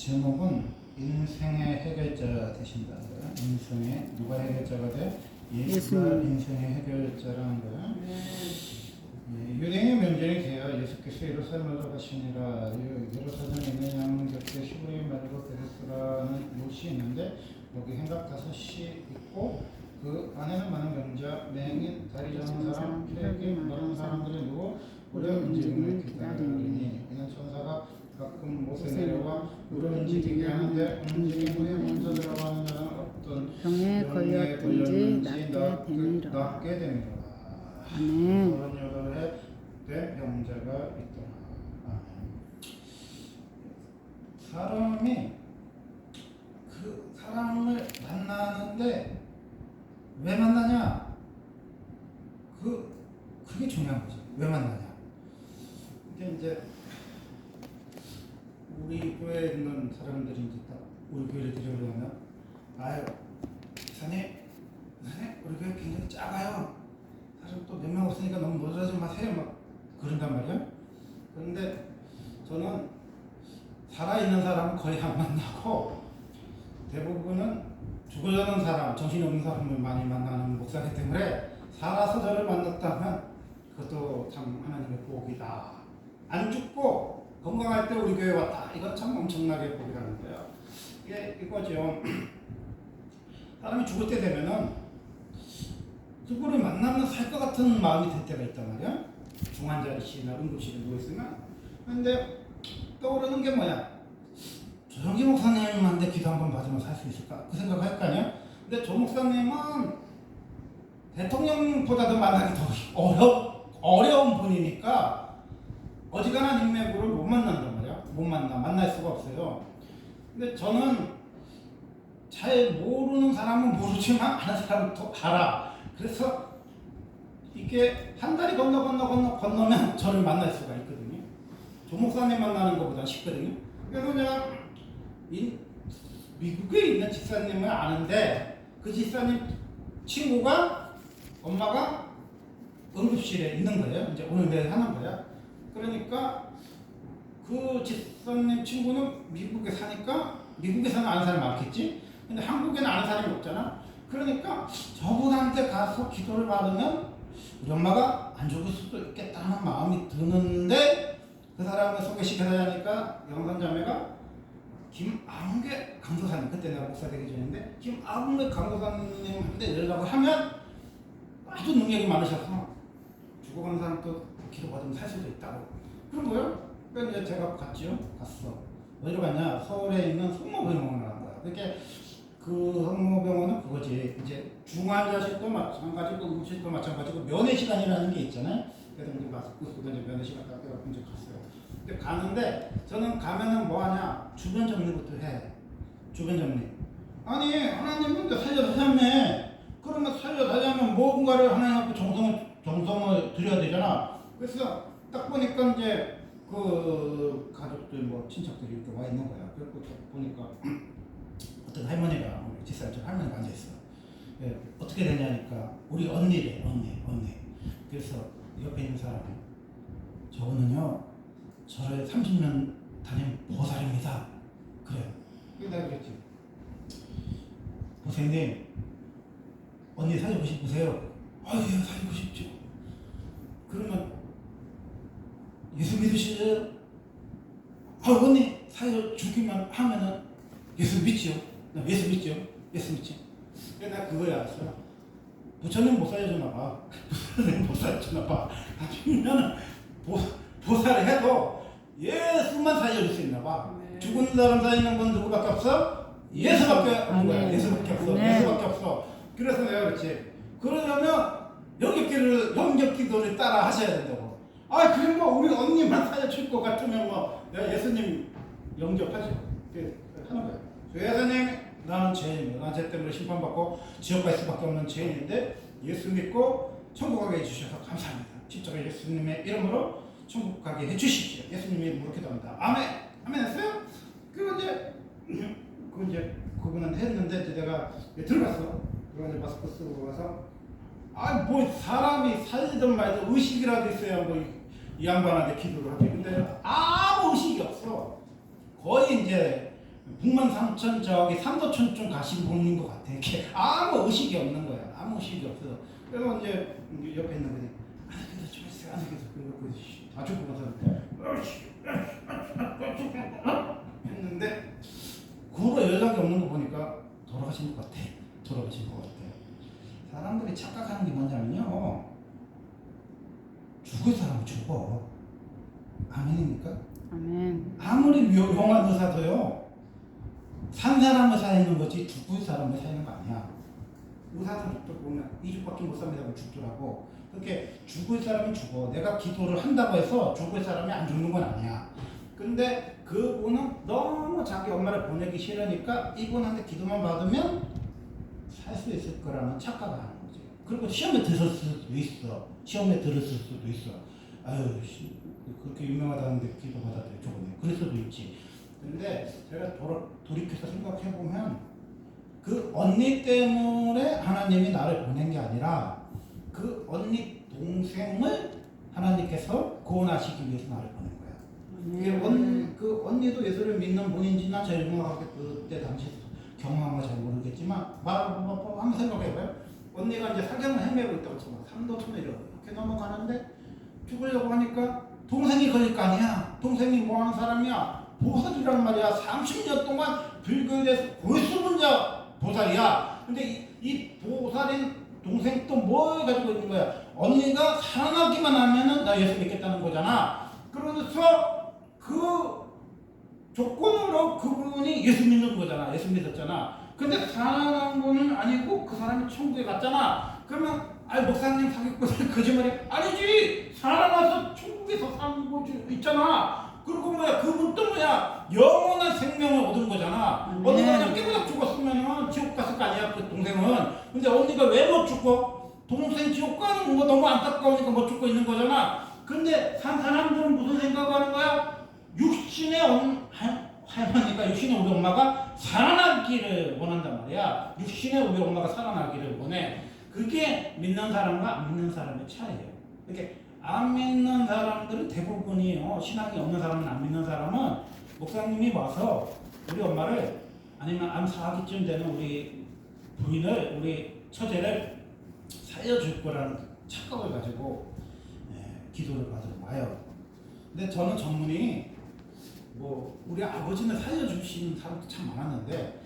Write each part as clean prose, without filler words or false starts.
제목은 인생의 해결자 되신다. 인생의 누가 해결자가 돼? 예수가 인생의 해결자라는 거야. 유대인의 명절이 되어 예수께서 예루살렘으로 가시니라. 예루살렘에 있는 양 곁에 히브리 말로 베데스라는 못이 있는데 여기 행각 5시 있고 그 안에는 많은 병자, 맹인, 다리 저는 사람, 폐기 많은 사람들이 누워 오래 움직임을 기다리니 이는 천사가 가끔 못에 내려와 물을 움직이게 하는데 움직임 후에 먼저 들어가는 자는 어떤 병에 걸렸든지 낫게 되니라. 아멘. 38에 된 병자가 있더라. 사람이 그 사람을 만나는데 왜 만나냐? 그게 중요한 거죠. 왜 만나냐? 이제 우리 교회에 있는 사람들이 이제 딱 우리 교회를 들여오려면 아유 사장님 우리 교회 굉장히 작아요. 사람 또 몇 명 없으니까 너무 모자라지 마세요. 막 그런단 말이야. 그런데 저는 살아있는 사람은 거의 안 만나고 대부분은 죽어가는 사람, 정신이 없는 사람을 많이 만나는 목사이기 때문에 살아서 저를 만났다면 그것도 참 하나님의 복이다. 안 죽고 건강할 때 우리 교회 왔다. 이건 참 엄청나게 복이라는 거예요. 이게 이거죠. 사람이 죽을 때 되면은 누구를 만나면 살 것 같은 마음이 들 때가 있단 말이야. 중환자실이나 응급실에 누워있으면. 근데 떠오르는 게 뭐야? 조정기 목사님한테 기도 한번 받으면 살 수 있을까? 그 생각을 할 거 아니야? 근데 조 목사님은 대통령보다도 만나기 더 어려운 분이니까 어지간한 인맥으로 못 만난단 말이야. 만날 수가 없어요. 근데 저는 잘 모르는 사람은 모르지만 아는 사람은 더 알아. 그래서 이게 한 달이 건너면 저를 만날 수가 있거든요. 조 목사님 만나는 것보다 쉽거든요. 그래서 내가 미국에 있는 집사님을 아는데 그 집사님 친구가 엄마가 응급실에 있는 거예요. 이제 오늘 내일 하는 거야. 그러니까 그 집사님 친구는 미국에 사니까 미국에서는 아는 사람이 많겠지. 근데 한국에는 아는 사람이 없잖아. 그러니까 저분한테 가서 기도를 받으면 우리 엄마가 안 죽을 수도 있겠다는 마음이 드는데 그 사람을 소개시켜야 하니까 영선자매가 김아웅계 강도사님, 그때 내가 목사 되기 전인데 김아웅계 강도사님한테 연락을 하면 아주 능력이 많으셔서 죽어가는 사람도 기도받으면 살 수도 있다고 그런 거예요. 그래서 이제 제가 갔어. 어디로 갔냐? 서울에 있는 성모병원을 간 거야. 그렇게 그 성모병원은 그거지. 이제 중환자실도 마찬가지고 응급실도 마찬가지고 면회 시간이라는 게 있잖아요. 그래서 이제 마스크 쓰고 이제 면회 시간 딱 돼갖고 이제 갔어요. 근데 가는데 저는 가면은 뭐 하냐? 주변 정리부터 해. 주변 정리. 아니 하나님은 살려달라며. 그러면 살려달라면 뭔가를 하나님 앞에 정성을 드려야 되잖아. 그래서 딱 보니까 이제 그 가족들 뭐 친척들이 이렇게 와 있는 거야. 그리고 보니까 어떤 할머니가 우리 집사람처럼 할머니가 앉아 있어. 예, 어떻게 되냐니까 우리 언니래. 언니. 그래서 옆에 있는 사람이 저분은요 저를 30년 다닌 보살입니다. 그래요. 그래서 내가 그랬지. 보살님 언니 살리고 싶으세요? 아유 살리고 싶죠. 그러면 예수 믿으시죠? 아 언니 살려주기만 하면은 예수 믿죠? 나 예수 믿죠? 예수 믿죠? 그래서 내가 그걸 알았어. 부처님 못 살려주나 봐. 부처님 못 살려주나 봐. 나중에는 보살을 해도 예수만 살려줄 수 있나 봐. 네. 죽은 사람 살리는 건 누구밖에 없어? 예수밖에 없는 거야. 예수밖에 없어. 네. 예수밖에 없어. 그래서 내가 그렇지. 그러려면 영접기도를 따라 하셔야 된다고. 아, 그럼 뭐 우리 언니만 살려줄 것 같으면 뭐 내가 예수님 영접하죠. 하는 거야. 예수님, 나는 죄인이야. 난 죄 때문에 심판받고 지옥 갈 수밖에 없는 죄인인데 예수 믿고 천국 가게 해주셔서 감사합니다. 십자가 예수님의 이름으로 천국 가게 해주십시오. 예수님의 이름으로 기도합니다. 아멘. 아멘 했어요? 그리고 이제 그분은 했는데 이제 내가 들어갔어. 그리고 이제 마스크 쓰고 가서 뭐 사람이 살든 말든 의식이라도 있어야 뭐 이 양반한테 기도를 하지. 근데 아무 의식이 없어. 거의 이제 북만 삼천 저기 삼도천쯤 가신 분인 것 같아. 이렇게 아무 의식이 없는 거야. 아무 의식이 없어. 그래서 이제 옆에 있는 분이 안에서 좀 있어요. 안에서 그리고 아주 보고서 했는데 그거 연락이 없는 거 보니까 돌아가신 것 같아. 돌아가신 것 같아. 사람들이 착각하는 게 뭐냐면요. 죽을 사람은 죽어. 아멘입니까? 아멘. 아무리 용한 의사도요. 산 사람을 살리는 거지 죽을 사람을 살리는 거 아니야. 의사들도 보면 2주밖에 못 삽니다. 죽더라고. 그렇게 죽을 사람은 죽어. 내가 기도를 한다고 해서 죽을 사람이 안 죽는 건 아니야. 근데 그분은 너무 자기 엄마를 보내기 싫으니까 이분한테 기도만 받으면 살 수 있을 거라는 착각을 하는 거지. 그리고 시험에 들었을 수도 있어. 시험에 들었을 수도 있어. 아유, 그렇게 유명하다는데 기도 받아도 좋네. 그럴 수도 있지. 근데 제가 돌이켜서 생각해보면 그 언니 때문에 하나님이 나를 보낸 게 아니라 그 언니 동생을 하나님께서 구원하시기 위해서 나를 보낸 거야. 이게 그 언니도 예수를 믿는 분인지 난 잘 정확하게 그때 당시 경험한 거 잘 모르겠지만 한번 생각해봐요. 언니가 이제 사경을 헤매고 있다고 쳐봐. 삼도천을 이렇게 넘어가는데 죽으려고 하니까 동생이 걸릴 거 아니야. 동생이 뭐 하는 사람이야? 보살이란 말이야. 30년 동안 불교에서 골수분자 보살이야. 근데 이 보살인 동생 또 뭘 가지고 있는 거야? 언니가 살아나기만 하면은 나 예수 믿겠다는 거잖아. 그러면서 그 조건으로 그분이 예수 믿는 거잖아. 예수 믿었잖아. 근데 살아난 거는 아니고 그 사람이 천국에 갔잖아. 그러면 목사님 사기꾼 거짓말이 아니지. 살아나서 천국에서 사는 거 있잖아. 그리고 뭐야 그분 또 뭐야 영원한 생명을 얻은 거잖아. 언니가 그냥 깨고닥 죽었으면 지옥 갔을 거 아니야 그 동생은. 근데 언니가 왜 못 죽고 동생 지옥 가는 거 너무 안타까우니까 못 죽고 있는 거잖아. 근데 산 사람들은 무슨 생각하는 거야? 육신의 할머니가 육신의 우리 엄마가 살아나기를 원한단 말이야. 육신의 우리 엄마가 살아나기를 원해. 그게 믿는 사람과 안 믿는 사람의 차이예요. 이렇게 안 믿는 사람들은 대부분이에요. 신앙이 없는 사람은 안 믿는 사람은 목사님이 와서 우리 엄마를 아니면 암 4기쯤 되는 우리 부인을 우리 처제를 살려줄 거라는 착각을 가지고 기도를 받으러 와요. 근데 저는 전문이 뭐 우리 아버지는 살려주시는 사람도 참 많았는데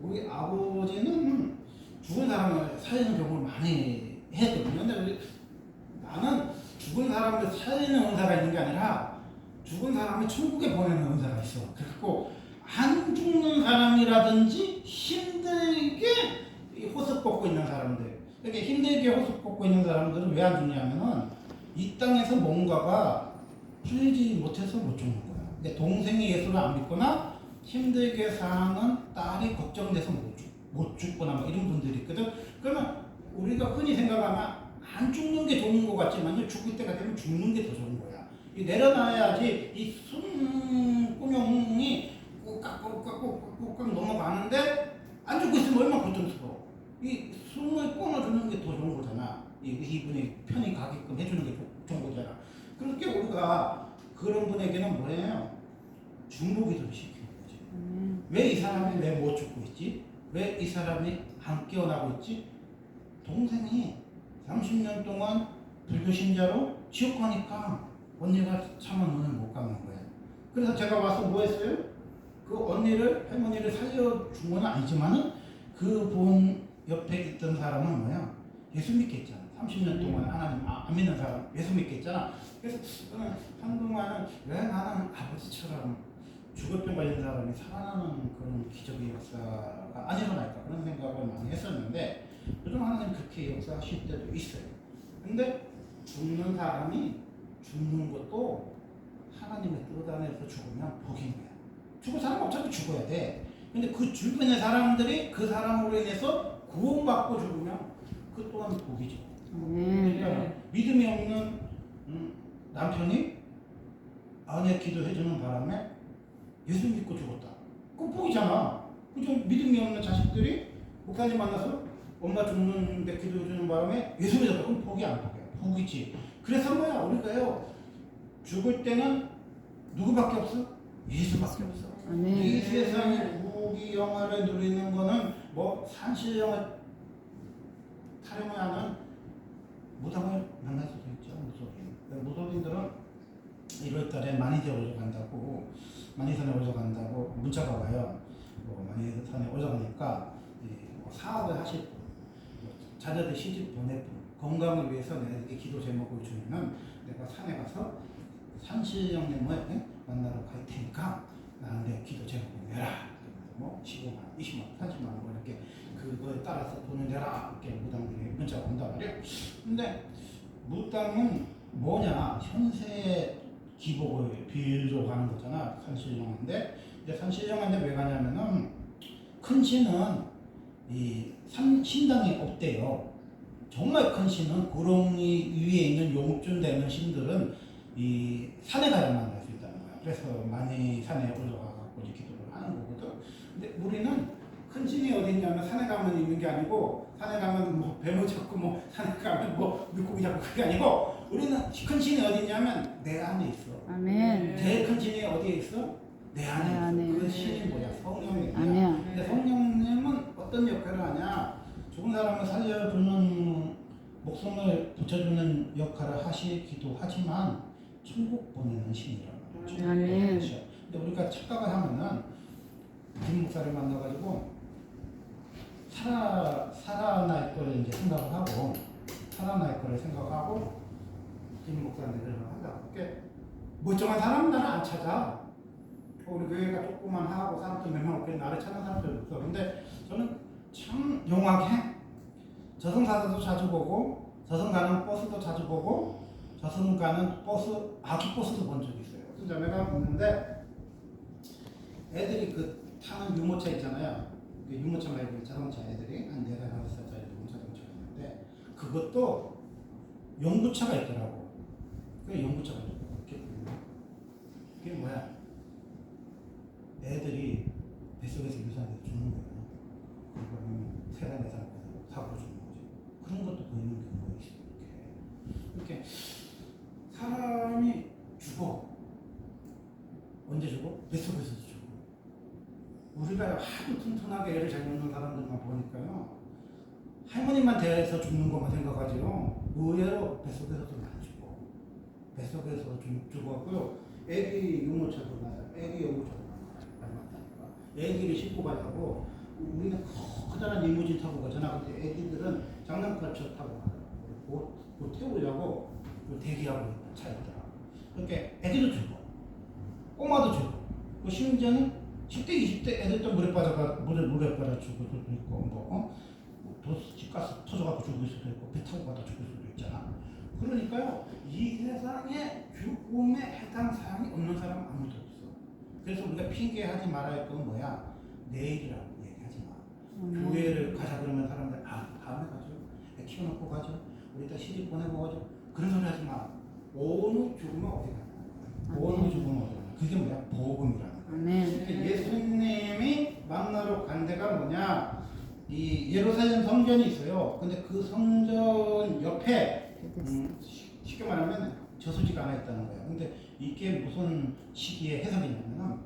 우리 아버지는 죽은 사람을 살리는 경우를 많이 했거든요. 근데 나는 죽은 사람을 살리는 은사가 있는 게 아니라 죽은 사람을 천국에 보내는 은사가 있어. 그리고 안 죽는 사람이라든지 힘들게 호흡 뻗고 있는 사람들, 이렇게 힘들게 호흡 뻗고 있는 사람들은 왜 안 죽냐면은 이 땅에서 뭔가가 풀리지 못해서 못 죽는 거야. 근데 동생이 예수를 안 믿거나 힘들게 사는 딸이 걱정돼서 못 죽거나 뭐 이런 분들이 있거든. 그러면 우리가 흔히 생각하면 안 죽는 게 좋은 것 같지만 죽을 때가 되면 죽는 게 더 좋은 거야. 내려놔야지 이 숨구멍이 꾹깍꾹깍꾹깍 넘어가는데 안 죽고 있으면 얼마나 고통스러워. 이 숨을 끊어주는 게 더 좋은 거잖아. 이분이 편히 가게끔 해주는 게 좋은 거잖아. 그렇게 우리가 그런 분에게는 뭐예요? 중보기도를 시키는 거지. 왜 이 사람이 왜 못 죽고 있지? 왜 이 사람이 안 깨어나고 있지? 동생이 30년 동안 불교 신자로 지옥 가니까 언니가 차마 눈을 못 감는 거야. 그래서 제가 와서 뭐 했어요? 그 언니를, 할머니를 살려준 건 아니지만은 그분 옆에 있던 사람은 뭐야? 예수 믿겠잖아. 30년 동안 하나님 안 믿는 사람 예수 믿겠잖아. 그래서 저는 한동안은 왜 나는 아버지처럼 죽을 병 걸린 사람이 살아나는 그런 기적의 역사가 안 일어날까 그런 생각을 많이 했었는데 요즘 하나님 그렇게 역사하실 때도 있어요. 근데 죽는 사람이 죽는 것도 하나님의 뜻 안에서 죽으면 복인 거야. 죽을 사람은 어차피 죽어야 돼. 근데 그 주변의 사람들이 그 사람으로 인해서 구원받고 죽으면 그 또한 복이죠. 그러니까 믿음이 없는 남편이 아내 기도해주는 바람에 예수 믿고 죽었다. 그건 복이잖아. 그죠? 믿음이 없는 자식들이 목사님 만나서 엄마 죽는데 기도해주는 바람에 예수 믿었다. 그건 복이 안 복이야. 복이지. 그래서 뭐야 우리가요 죽을 때는 누구밖에 없어? 예수밖에 없어. 아멘. 이 세상의 부귀영화를 누리는 거는 뭐 산신령을 타령하는 무당을 만날 수도 있죠. 무속인들은 1월달에 만이제 간다고, 만이산에 오셔 간다고 문자가 와요. 만이산에 오셔 가니까 뭐 사업을 하실 분, 자녀들 시집 보낼 분, 건강을 위해서 내게 기도 제목을 주면은 내가 산에 가서 산신령님을 만나러 갈 테니까 나한테 기도 제목을 내라. 뭐 15만, 20만, 30만 원 이렇게 그거에 따라서 돈을 내라. 이렇게 무당들이 문자가 온단 말이에요. 근데 무당은 뭐냐? 현세의 기복을 빌려 가는 거잖아. 산신령인데 이제 산신령한테 왜 가냐면은 큰 신은 이 신당이 없대요. 정말 큰 신은 구렁이 위에 있는 용준 되는 신들은 이 산에 가야만 할 수 있다는 거야. 그래서 많이 산에 올라가고 기도를 하는 거거든. 근데 우리는 큰 신이 어디 있냐면 산에 가면 있는 게 아니고, 산에 가면 뭐 뱀을 잡고 뭐 산에 가면 뭐 물고기 잡고 그게 아니고, 우리는 큰 신이 어디 있냐면 내 안에 있어. 아멘. 제일 큰 신이 어디에 있어? 내 안에 있어. 그 신이 뭐야? 성령이야. 아멘. 근데 성령님은 어떤 역할을 하냐? 죽은 사람을 살려주는, 목숨을 붙여주는 역할을 하시기도 하지만 천국 보내는 신이라는 거죠. 아멘. 근데 우리가 착각을 하면은 김 목사를 만나가지고 살아날 거를 이제 생각을 하고, 살아날 거를 생각하고 김 목사님을 한다. 그게 멀쩡한 사람은 나는 안 찾아. 우리 교회가 조그만 하고 사람들 몇 명 없게 나를 찾는 사람들 없어. 근데 저는 참 용하게 저승 사자도 자주 보고, 저승 가는 버스도 자주 보고, 저승 가는 버스, 아기 버스도 본 적이 있어요. 어떤 자매가 있는데 애들이 그 타는 유모차 있잖아요. 그 유모차 말고 자동차 애들이 한 4살, 5살짜리 자동차가 있는데 그것도 연구차가 있더라고. 그 연구차가 이렇게 그게 뭐야? 애들이 뱃속에서 유산해서 죽는 거예요. 그러면 3살, 4살 사고로 죽는 거지. 그런 것도 보이는 경우가 있어요. 이렇게 사람이 죽어. 언제 죽어? 뱃속에서 죽어. 우리가 하도 튼튼하게 애를 잘 놓는 사람들만 보니까요, 할머니만 대해서 죽는 것만 생각하지요. 의외로 뱃속에서도 많이 죽어. 뱃속에서 죽었고요. 애기 유모차도 맞아요. 애기 유모차도 맞다니까. 애기를 싣고 가자고, 우리는 커다란 리무진 타고 가잖아. 근데 애기들은 장난감차 타고 가더라고. 뭐 태우려고 대기하고 있는 차였더라. 그렇게 애기도 죽어. 꼬마도 죽어. 뭐 심지어는 10대, 20대 애들도 물에 빠져 죽을 수도 있고, 도시가스 터져갖고 죽을 수도 있고, 배 타고 가다 죽을 수도 있잖아. 그러니까요, 이 세상에 죽음에 해당 사항이 없는 사람은 아무도 없어. 그래서 우리가 핑계하지 말아야 할 건 뭐야? 내일이라고 얘기하지 마. 교회를 가자 그러면 사람들, 다음에 가죠. 애 키워놓고 가죠. 우리 다 시집 보내고 가죠. 그런 소리 하지 마. 어느 죽으면 어디 가냐. 어느 죽으면 어디 가냐. 그게 뭐야? 복음이라는 거야. 아멘. 예수님이 만나러 간 데가 뭐냐? 이 예루살렘 성전이 있어요. 근데 그 성전 옆에 쉽게 말하면 저수지가 하나 있다는 거예요. 근데 이게 무슨 시기의 해석이냐면은,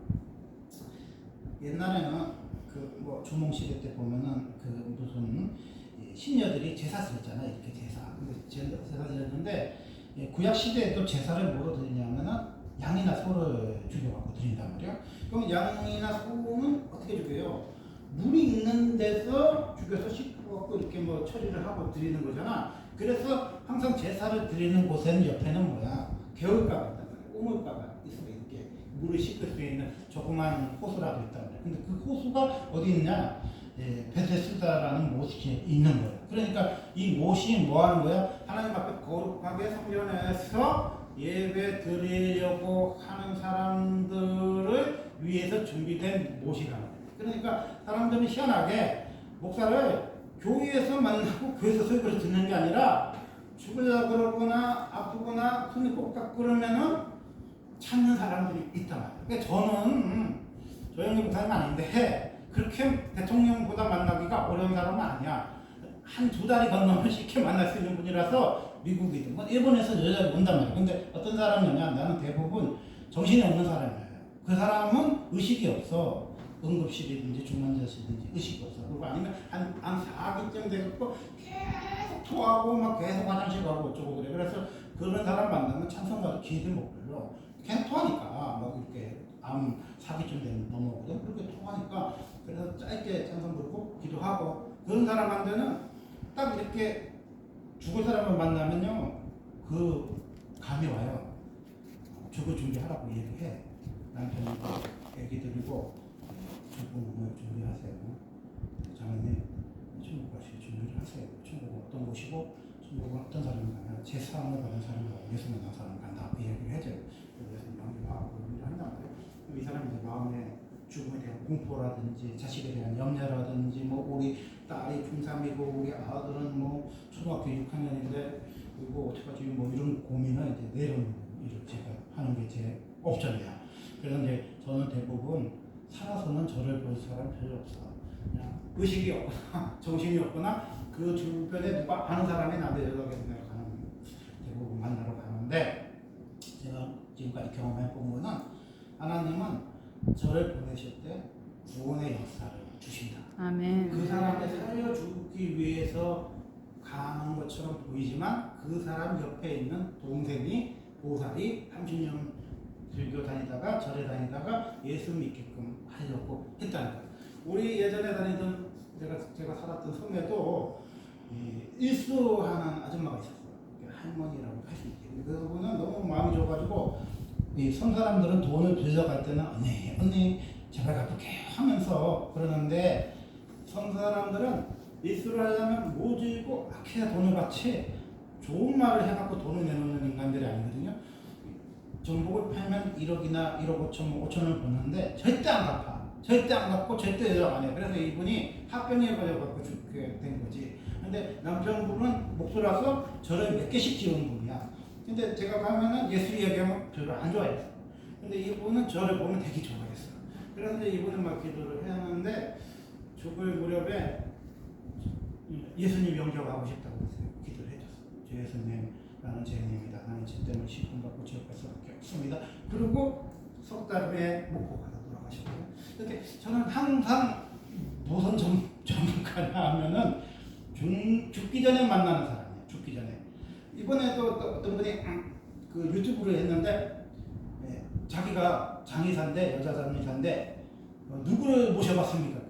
옛날에는 그 뭐 주몽 시대 때 보면은 그 무슨 신녀들이 제사 드렸잖아요. 이렇게 제사. 근데 제사 드렸는데, 구약 시대에도 제사를 뭐로 드리냐면은 양이나 소를 죽여갖고 드린단 말이에요. 그럼 양이나 소는 어떻게 죽여요? 물이 있는 데서 죽여서 씻고 이렇게 뭐 처리를 하고 드리는 거잖아. 그래서 항상 제사를 드리는 곳에는 옆에는 뭐야? 개울가가 있단 말이야. 우물가가 있어. 이렇게 물을 씻을 수 있는 조그만 호수라도 있단 말이야. 근데 그 호수가 어디 있냐? 베데스다라는 못이 있는 거예요. 그러니까 이 못이 뭐 하는 거야? 하나님 앞에 거룩하게 성전에서 예배 드리려고 하는 사람들을 위해서 준비된 못이라는 거예요. 그러니까 사람들은 희한하게 목사를 교회에서 만나고 교회에서 설교를 듣는 게 아니라, 죽으려고 그러거나 아프거나 손이 꼭 그러면은 찾는 사람들이 있단 말이에요. 그러니까 저는 조영기 목사님 아닌데 그렇게 대통령보다 만나기가 어려운 사람은 아니야. 한 2달이 건너면 쉽게 만날 수 있는 분이라서 미국이든 뭐 일본에서 여자가 온단 말이야. 근데 어떤 사람이냐? 나는 대부분 정신이 없는 사람이에요. 그 사람은 의식이 없어. 응급실이든지 중환자실이든지 의식이 없어. 그리고 아니면 한 4기쯤 돼갖고 계속 토하고 막 계속 화장실 가고 어쩌고 그래. 그래서 그런 사람 만나면 찬성 가도 기회를 못 걸려. 계속 토하니까 막 이렇게 암 4기쯤 되면 넘어오거든. 그렇게 토하니까 그래서 짧게 찬성 부르고 기도하고 그런 사람한테는 딱 이렇게 죽을 사람을 만나면요 그 감이 와요. 죽을 준비하라고 얘기해. 남편이 얘기 드리고 죽음을 준비하세요. 장모님 천국 가실 준비를 하세요. 천국은 어떤 곳이고 천국은 어떤 사람이 가냐. 제 사랑을 받은 사람과 예수 믿는 사람 간다. 그 얘기를 해줘요. 그래서 명령하고 준비를 한단 말이에요. 이 사람이 이제 마음에 죽음에 대한 공포라든지 자식에 대한 염려라든지 뭐 우리 딸이 중3이고 우리 아들은 뭐 초등학교 6학년인데 그리고 어떡하지 뭐 이런 고민을 이제 내려놓는 일을 제가 하는 게 제 옵션이야. 그래서 이제 저는 대부분 살아서는 저를 볼 사람 별로 없어. 그냥 의식이 없거나 정신이 없거나 그 주변에 누가 아는 사람이 나한테 연락해서 내가 가는 대부분 만나러 가는데 제가 지금까지 경험해 본 거는 하나님은 저를 보내실 때 구원의 역사를 주신다. 아멘. 그 사람을 살려주기 위해서 가는 것처럼 보이지만 그 사람 옆에 있는 동생이 보살이 30년 들교 다니다가 절에 다니다가 예수 믿게끔 하려고 했다는 거예요. 우리 예전에 다니던 제가 살았던 섬에도 일수하는 아줌마가 있었어요. 할머니라고 할 수 있게. 근데 그분은 너무 마음이 좋아가지고 이 섬 사람들은 돈을 빌려갈 때는 언니 제발 갚을게요 하면서 그러는데 섬 사람들은 일수를 하려면 모지고 악해야 돈을 받지 좋은 말을 해갖고 돈을 내놓는 인간들이 아니거든요. 정복을 팔면 1억이나 1억 5천, 5천을 버는데 절대 안 갚아. 절대 안 갚고 절대 연락 안 해. 그래서 이분이 합병에 걸려갖고 죽게 된 거지. 근데 남편분은 목소라서 절을 몇 개씩 지은 분이야. 근데 제가 가면은 예수 얘기하면 별로 안 좋아했어. 근데 이분은 저를 보면 되게 좋아했어. 그래서 이분은 막 기도를 해야 하는데 죽을 무렵에 예수님 영접하고 싶다고 했어요. 기도를 해줬어. 주 예수님, 나는 죄인입니다. 나는 죄 때문에 시험받고 지옥 갈 수밖에 없습니다. 그리고 석 달 후에 목포 가서 돌아가셨고요. 이렇게 저는 항상 무슨 전문가냐 하면은 죽기 전에 만나는 사람이에요. 죽기 전에. 이번에도 또 어떤 분이 그 유튜브를 했는데 자기가 장의사인데 여자 장의사인데 누구를 모셔봤습니까?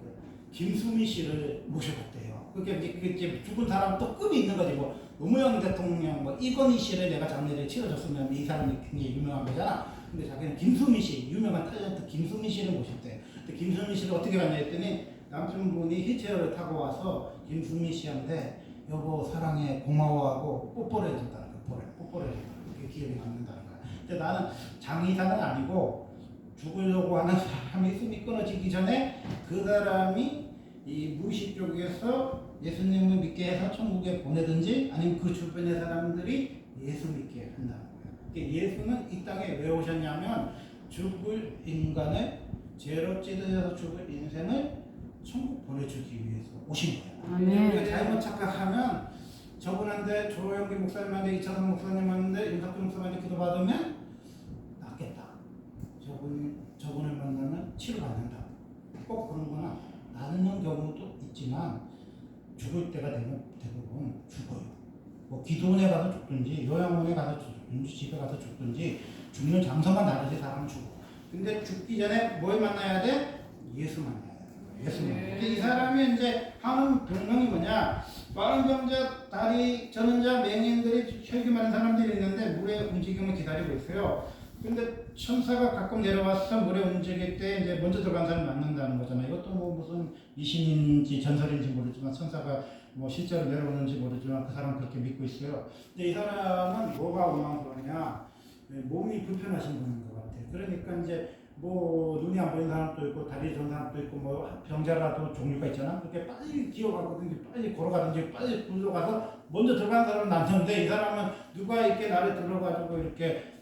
김수미 씨를 모셔봤대요. 그게 이제 죽은 사람 또 급이 있는 거지. 뭐 노무현 대통령, 뭐 이건희 씨를 내가 장례를 치러줬으면 이 사람이 굉장히 유명한 거잖아. 근데 자기는 김수미 씨, 유명한 탤런트 김수미 씨를 모셨대. 근데 김수미 씨를 어떻게 갔냐 했더니 남편분이 휠체어를 타고 와서 김수미 씨한테 여보 사랑해 고마워하고 뽀뽀를 해줬다는 거야. 뽀뽀를 해줬다는 거야. 그게 기억이 남는다는 거야. 근데 나는 장의사는 아니고 죽으려고 하는 사람이 숨이 끊어지기 전에 그 사람이 이 무의식 쪽에서 예수님을 믿게 해서 천국에 보내든지 아니면 그 주변의 사람들이 예수 믿게 한다는 거예요. 예수는 이 땅에 왜 오셨냐면 죽을 인간을 죄로 찢어져서 죽을 인생을 천국 보내주기 위해서 오신 거예요. 아멘. 우리가 잘못 착각하면 저분한테 조영기 목사님한테 이찬원 목사님한테 윤석준 목사님한테 기도받으면 낫겠다. 저분을 만나면 치료받는다. 꼭 그런 거나 나는 경우도 있지만 죽을 때가 되면 대부분 죽어요. 뭐 기도원에 가서 죽든지 요양원에 가서 죽든지 집에 가서 죽든지 죽는 장소가 다르지 사람은 죽어. 근데 죽기 전에 뭘 만나야 돼? 예수 만나야 돼. 예수 만나야 돼. 이 사람이 이제 하는 병명이 뭐냐? 마른 병자, 다리 저는 자, 맹인들이 혈기 많은 사람들이 있는데 물의 움직임을 기다리고 있어요. 근데 천사가 가끔 내려와서 물에 움직일 때 이제 먼저 들어간 사람이 맞는다는 거잖아요. 이것도 뭐 무슨 미신인지 전설인지 모르지만 천사가 뭐 실제로 내려오는지 모르지만 그 사람은 그렇게 믿고 있어요. 근데 이 사람은 뭐가 원망스러우냐? 몸이 불편하신 분인 것 같아요. 그러니까 이제 뭐 눈이 안 보이는 사람도 있고 다리 좋은 사람도 있고 뭐 병자라도 종류가 있잖아. 그렇게 빨리 기어가든지 빨리 걸어가든지 빨리 굴러가서 먼저 들어간 사람은 낫는데 이 사람은 누가 이렇게 나를 들어가지고 이렇게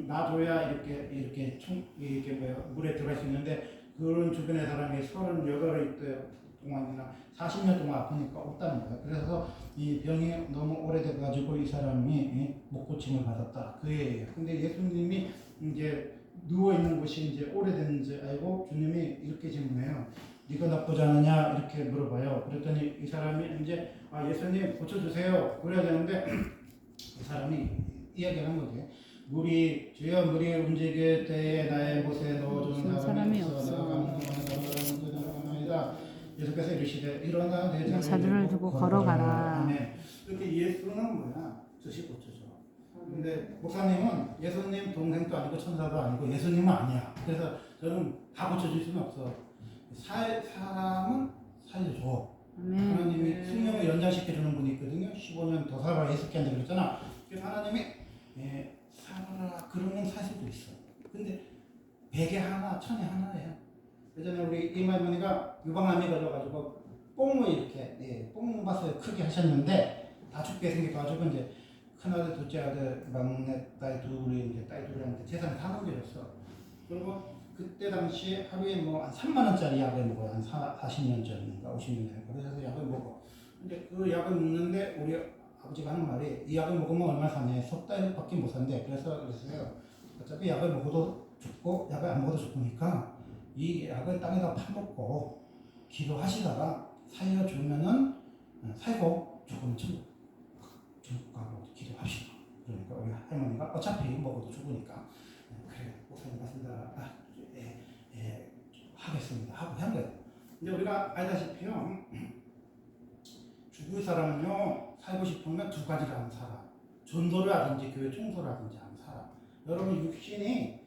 놔줘야 이렇게 뭐야 물에 들어갈 수 있는데 그런 주변의 사람이 38일 동안이나 40년 동안 아프니까 없다는 거야. 그래서 이 병이 너무 오래돼가지고 이 사람이 못 고침을 받았다. 그 얘기예요. 근데 예수님이 이제 누워 있는 곳이 이제 오래됐는지 알고 주님이 이렇게 질문해요. 네가 나쁘지 않느냐 이렇게 물어봐요. 그랬더니 이 사람이 이제 예수님 고쳐주세요. 그래야 되는데 이 사람이 이야기하는 거지. 물이 움직일 때에 나의 못에 넣어주는 사람이 없어. 나가 예수께서 이르시되 일어나 내 자리를 두고 걸어가라. 아멘. 이렇게 예수는 뭐야? 즉시 고쳐줘. 근데 목사님은 예수님 동생도 아니고 천사도 아니고 예수님은 아니야. 그래서 저는 다 고쳐줄 수는 없어. 사람은 살려줘. 하나님이 생명을 연장시켜주는 분이 있거든요. 15년 더 살아라 예수께서 그랬잖아. 그래서 하나님이 살아라 그러면 살 수도 있어. 근데 100에 하나, 1000에 하나예요. 예전에 우리 이말머니가 유방암이 걸려가지고 뽕을 이렇게 뽕밭을 크게 하셨는데 다 죽게 생겨가지고 이제 큰아들, 둘째 아들, 막내딸 둘이 이제 딸 둘한테 재산을 다 넘겨줬어. 그리고 그때 당시에 하루에 뭐 한 3만 원짜리 약을 먹어요. 한 40년 전인가 50년 전인가. 그래서 약을 먹어. 근데 그 약을 먹는데 우리 아버지가 하는 말이 이 약을 먹으면 얼마 사냐? 석 달밖에 못 산대. 그래서요. 어차피 약을 먹어도 죽고 약을 안 먹어도 죽으니까 이 약을 땅에다 파먹고 기도하시다가 살려주면은 살고 죽으면 천국 가고 기도합시다. 그러니까 우리 할머니가 어차피 먹어도 죽으니까 그래 목사님 말씀대로 하겠습니다 하고 한 거예요. 근데 우리가 알다시피요 죽을 사람은요 살고 싶으면 두 가지를 하는 사람, 전도를 하든지 교회 청소를 하든지 하는 사람. 여러분 육신이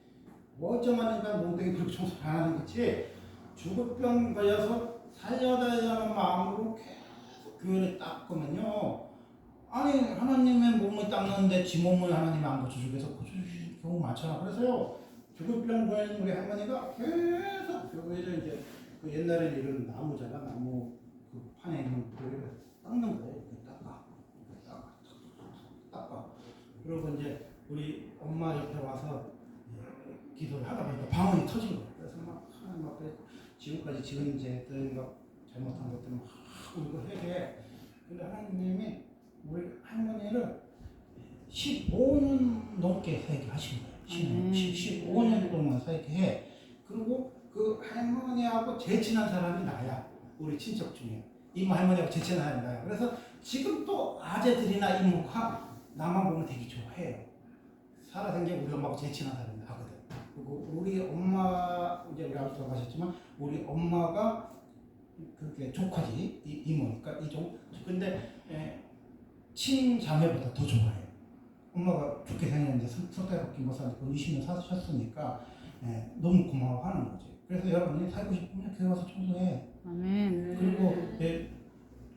멀쩡하니까 몽둥이 그렇게 청소를 안 하는 거지 죽을 병 걸려서 살려달라는 마음으로 계속 교회를 닦으면요 아니 하나님의 몸을 닦는데 지 몸을 하나님이 안 고쳐주고 해서 고쳐주시는 경우 많잖아. 그래서요 죽을 병 걸린 우리 할머니가 계속 교회를 이제 그 옛날에 이런 나무잖아. 나무 그 판에 있는 교회를 닦는 거예요. 이렇게 닦아. 그리고 이제 우리 엄마 옆에 와서 기도를 하다 보니까 방언이 터진 거예요. 그래서 막 하나님 앞에 지금까지 지은 죄들 막 잘못한 것들 막 울고 회개해. 근데 하나님이 우리 할머니를 15년 넘게 살게 하신 거예요. 15년 동안 살게 해. 그리고 그 할머니하고 제일 친한 사람이 나야. 우리 친척 중에. 이모 할머니하고 제일 친한 사람이 나야. 그래서 지금 또 아재들이나 이모가 나만 보면 되게 좋아해요. 살아생전 우리 엄마하고 제일 친한 사람이 나거든. 그리고 우리 엄마, 이제 우리 아버지 돌아가셨지만, 우리 엄마가 그게 조카지, 이모니까, 근데, 친자매보다 더 좋아해요. 엄마가 좋게 생겼는데 석달밖에 못 사니까 20년 사셨으니까 너무 고마워하는 거지. 그래서 여러분이 살고 싶으면 교회 와서 전도해. 아멘. 그리고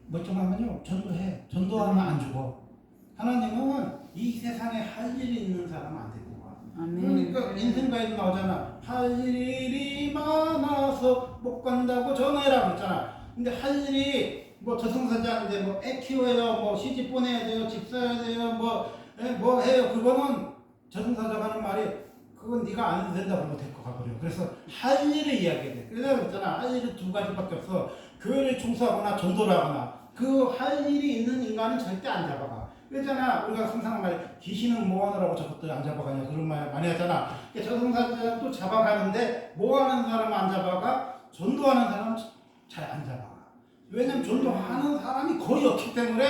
멀쩡하면요 전도해. 전도하면 안 죽어. 하나님은 이 세상에 할 일이 있는 사람은 안 데리고 가. 아멘. 그러니까 인생가에도 나오잖아. 할 일이 많아서 못 간다고 전화해라 그랬잖아. 근데 할 일이 뭐 저승사자인데 뭐 애 키워요, 뭐 시집 보내야 돼요, 집 사야 돼요, 뭐 해요. 그거는 저승사자가 하는 말이 그건 네가 안 해도 된다고 하면 데리고 가버려. 그래서 할 일을 이야기해야 돼. 그래서 그랬잖아. 할 일은 두 가지밖에 없어. 교회를 충수하거나 전도를 하거나. 그 할 일이 있는 인간은 절대 안 잡아가. 그랬잖아. 우리가 상상한 말 귀신은 뭐 하느라고 저것들 안 잡아가냐 그런 말 많이 하잖아. 저승사자 또 잡아가는데 뭐 하는 사람은 안 잡아가, 전도하는 사람은 잘 안 잡아가. 왜냐면 전도하는 사람이 거의 없기 때문에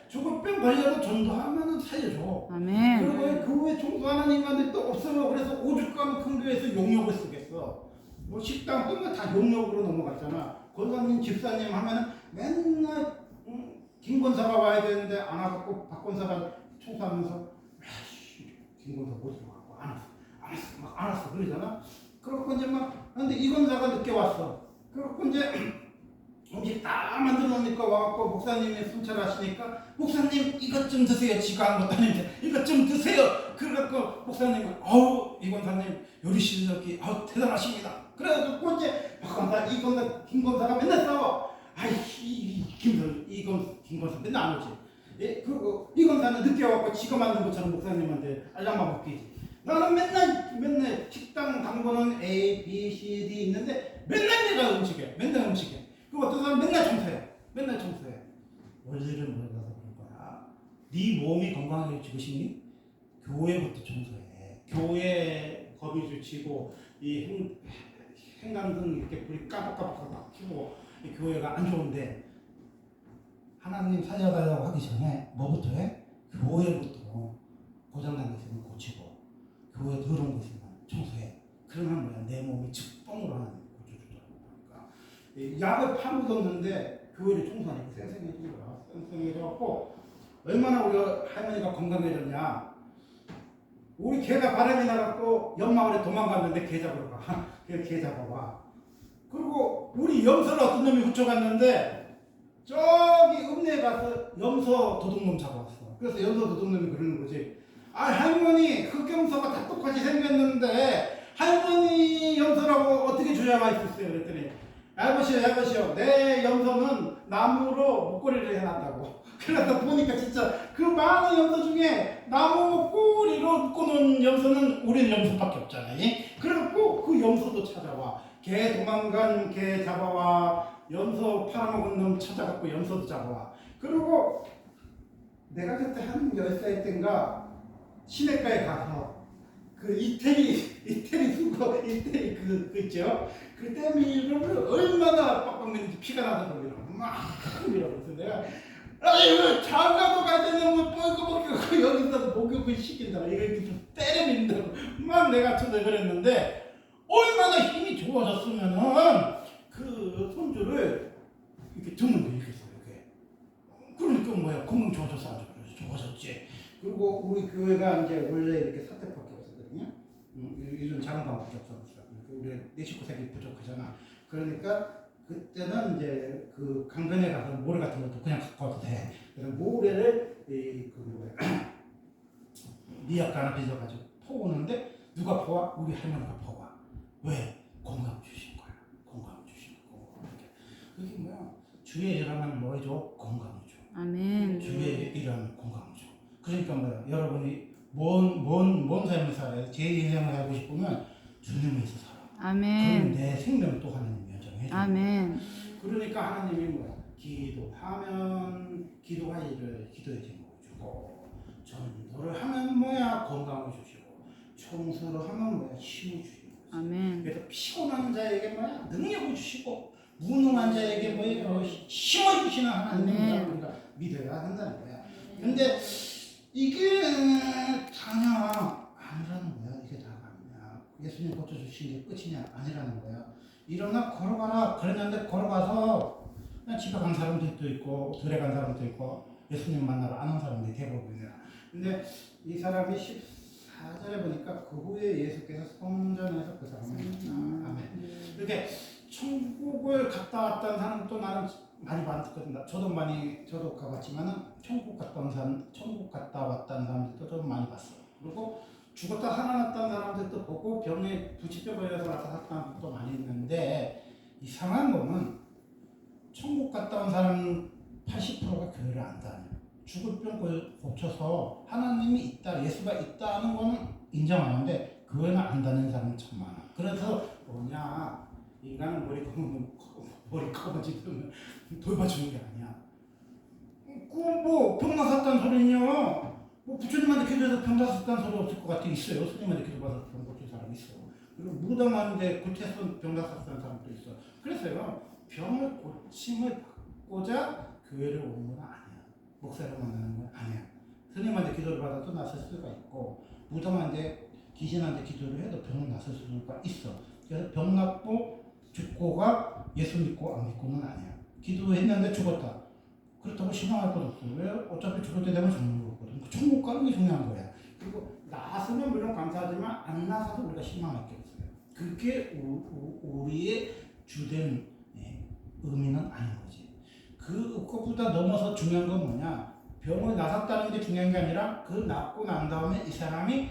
죽을 병 걸려도 전도하면 살려줘. 아멘. 그리고 교회 청소하는 인간들이 또 없어요. 그래서 오죽하면 큰 교회에서 용역을 쓰겠어. 뭐 식당 끝나 다 용역으로 넘어갔잖아. 권사님, 집사님 하면은 맨날 김권사가 와야 되는데 안 와갖고 박권사가 청소하면서 김권사 못 들어가고 안 왔어 그러잖아. 그렇고 이제 막 근데 이 권사가 늦게 왔어. 그렇고 이제 음식 다 만들어 놓으니까 와갖고 목사님이 순찰하시니까 목사님 이것 좀 드세요. 지가 한 것도 아닌데 이것 좀 드세요. 그래갖고 목사님은 아우 이 권사님 요리 실력이 아우 대단하십니다. 그래가지고 이제 박권사 이 권사 김 권사가 맨날 싸워. 아이 김권사 맨날 안 오지. 그리고 이 권사는 늦게 와갖고 지가 만든 것처럼 목사님한테 알랑만 먹기지. 나는 맨날 식당 당번은 A, B, C, D 있는데 맨날 내가 음식해. 그 어떤 사람 맨날 청소해. 원리를 몰라서 그런 거야. 네 몸이 건강해지고 싶니? 교회부터 청소해. 교회 거미줄 치고 이 행단등 이렇게 불이 까박까박 켜고 이 교회가 안 좋은데 하나님 살려달라고 하기 전에 뭐부터 해? 교회부터 고장난 거 있으면 고치고 교회 더러운 거 있으면 청소해. 그러면 뭐야? 내 몸이 즉뻥으로 하나님 고쳐주더라고. 그러니까 약을 파묻었는데 교회를 청소하니까 쌩쌩해진 거야. 쌩쌩해져갖고 얼마나 우리 할머니가 건강해졌냐. 우리 개가 바람이 나갖고 옆마을에 도망갔는데 개 잡으러 가. 개 잡아와. 그리고 우리 염소를 어떤 놈이 훔쳐갔는데 저기 읍내에 가서 염소 도둑놈 잡아왔어. 그래서 염소 도둑놈이 그러는 거지. 아 할머니 흑염소가 다 똑같이 생겼는데 할머니 염소라고 어떻게 주장할 수 있어요? 그랬더니 아버지요 내 염소는 나무로 목걸이를 해놨다고. 그래서 보니까 진짜 그 많은 염소 중에 나무 목걸이로 묶어놓은 염소는 우리 염소밖에 없잖아요. 그래갖고 그 염소도 찾아와. 개 도망간 개 잡아와. 염소 팔아먹은 놈 찾아갖고 염소도 잡아와. 그리고 내가 그때 한 10살 때인가 시내가에 가서 그 이태리 수거 이태리 그 있죠. 그 때밀을 얼마나 빡빡 밀는지 피가 나서 그러더라고. 막 밀어버렸어. 내가 아유 장가도 갈 때는 뭐 뻘거벗고 여기서 목욕을 시킨다고 이거 때려 밀린다고 막 내가 쳐서 그랬는데 얼마나 힘이 좋아졌으면은 그 손주를 이렇게 드는 거 이렇게 했어 이렇게. 그러니까 뭐야 건강 좋아졌어 아주 좋아졌지. 그리고 우리 교회가 이제 원래 이렇게 사택밖에 없었거든요. 요즘 작은 방밖에 없었어. 우리 내 식구 색이 부족하잖아. 그러니까 그때는 이제 그 강변에 가서 모래 같은 것도 그냥 갖고 와도 돼. 그래서 모래를 미약가 하나 빚어가지고 퍼오는데 누가 퍼와? 우리 할머니가 퍼와. 왜? 건강 주신 거야. 건강 주신 거. 그게 뭐야? 주의 일하면 뭐 해줘? 건강 줘. 아멘. 주의 일하면 건강 줘. 그러니까 뭐야? 여러분이 뭔 삶을 살아요? 제 인생을 살고 싶으면 주님을 위해서 살아. 아멘. 그럼 내 생명 또 하나님 연장해 줘. 아멘. 그러니까 하나님이 뭐야? 기도하면 기도할 일을 기도의 제목을 주고 전도를 하면 뭐야? 건강을 주시고 청소를 하면 뭐야? 힘을 주시고 아멘. 그래서 피곤한 자에게 뭐야? 능력을 주시고 무능한 자에게 뭐예요? 힘을 주시는 하나님을 우리가 믿어야 한다는 거야. 근데 이게 다냐 아니라는 거야. 이게 다가 아니야. 예수님 고쳐주신 게 끝이냐 아니라는 거야. 일어나 걸어가라 그랬는데 걸어가서 그냥 집에 간 사람들도 있고 들에 간 사람도 있고 예수님 만나러 안 온 사람들이 대부분이야. 근데 이 사람이 14절에 보니까 그 후에 예수께서 성전에서 그 사람을 아멘. 이렇게 천국을 갔다 왔다는 사람도 나는 많이 봤거든. 저도 가봤지만은 천국 갔다 왔다는 사람들도 좀 많이 봤어. 그리고 죽었다 살아났다는 사람들도 보고 병에 부치뼈 걸려서 나타났다는 사람도 많이 있는데 이상한 거는 천국 갔다 온 사람 80%가 교회를 안 다녀. 죽을 병 고쳐서 하나님이 있다, 예수가 있다는 거는 인정하는데 교회는 안 다니는 사람이 참 많아. 그래서 뭐냐, 인간은 머리 커가지고 돌봐주는 게 아니야. 병 나섰다는 소리냐? 뭐 부처님한테 기도해서 병 나섰다는 소리 없을 것 같아. 있어요. 스님한테 기도받아서 병 고친 사람 있어. 그리고 무덤하는데 고쳐서 병 나섰다는 사람도 있어. 그래서요, 병을 고침을 받고자 교회를 오는 건 아니야. 목사를 만나는 건 아니야. 스님한테 기도를 받아도 나설 수가 있고, 무덤한테 귀신한테 기도를 해도 병은 나설 수가 있어. 그래서 병 낫고 죽고가 예수 믿고 안 믿고는 아니야. 기도했는데 죽었다. 그렇다고 실망할 것도 없어. 왜? 어차피 죽을 때 되면 죽는 거거든. 천국 가는 게 중요한 거야. 그리고 나서면 물론 감사하지만 안 나서도 우리가 실망할 게 없어요. 그게 우리의 주된 의미는 아닌 거지. 그것보다 넘어서 중요한 건 뭐냐? 병을 나섰다는 게 중요한 게 아니라 그 낫고 난 다음에 이 사람이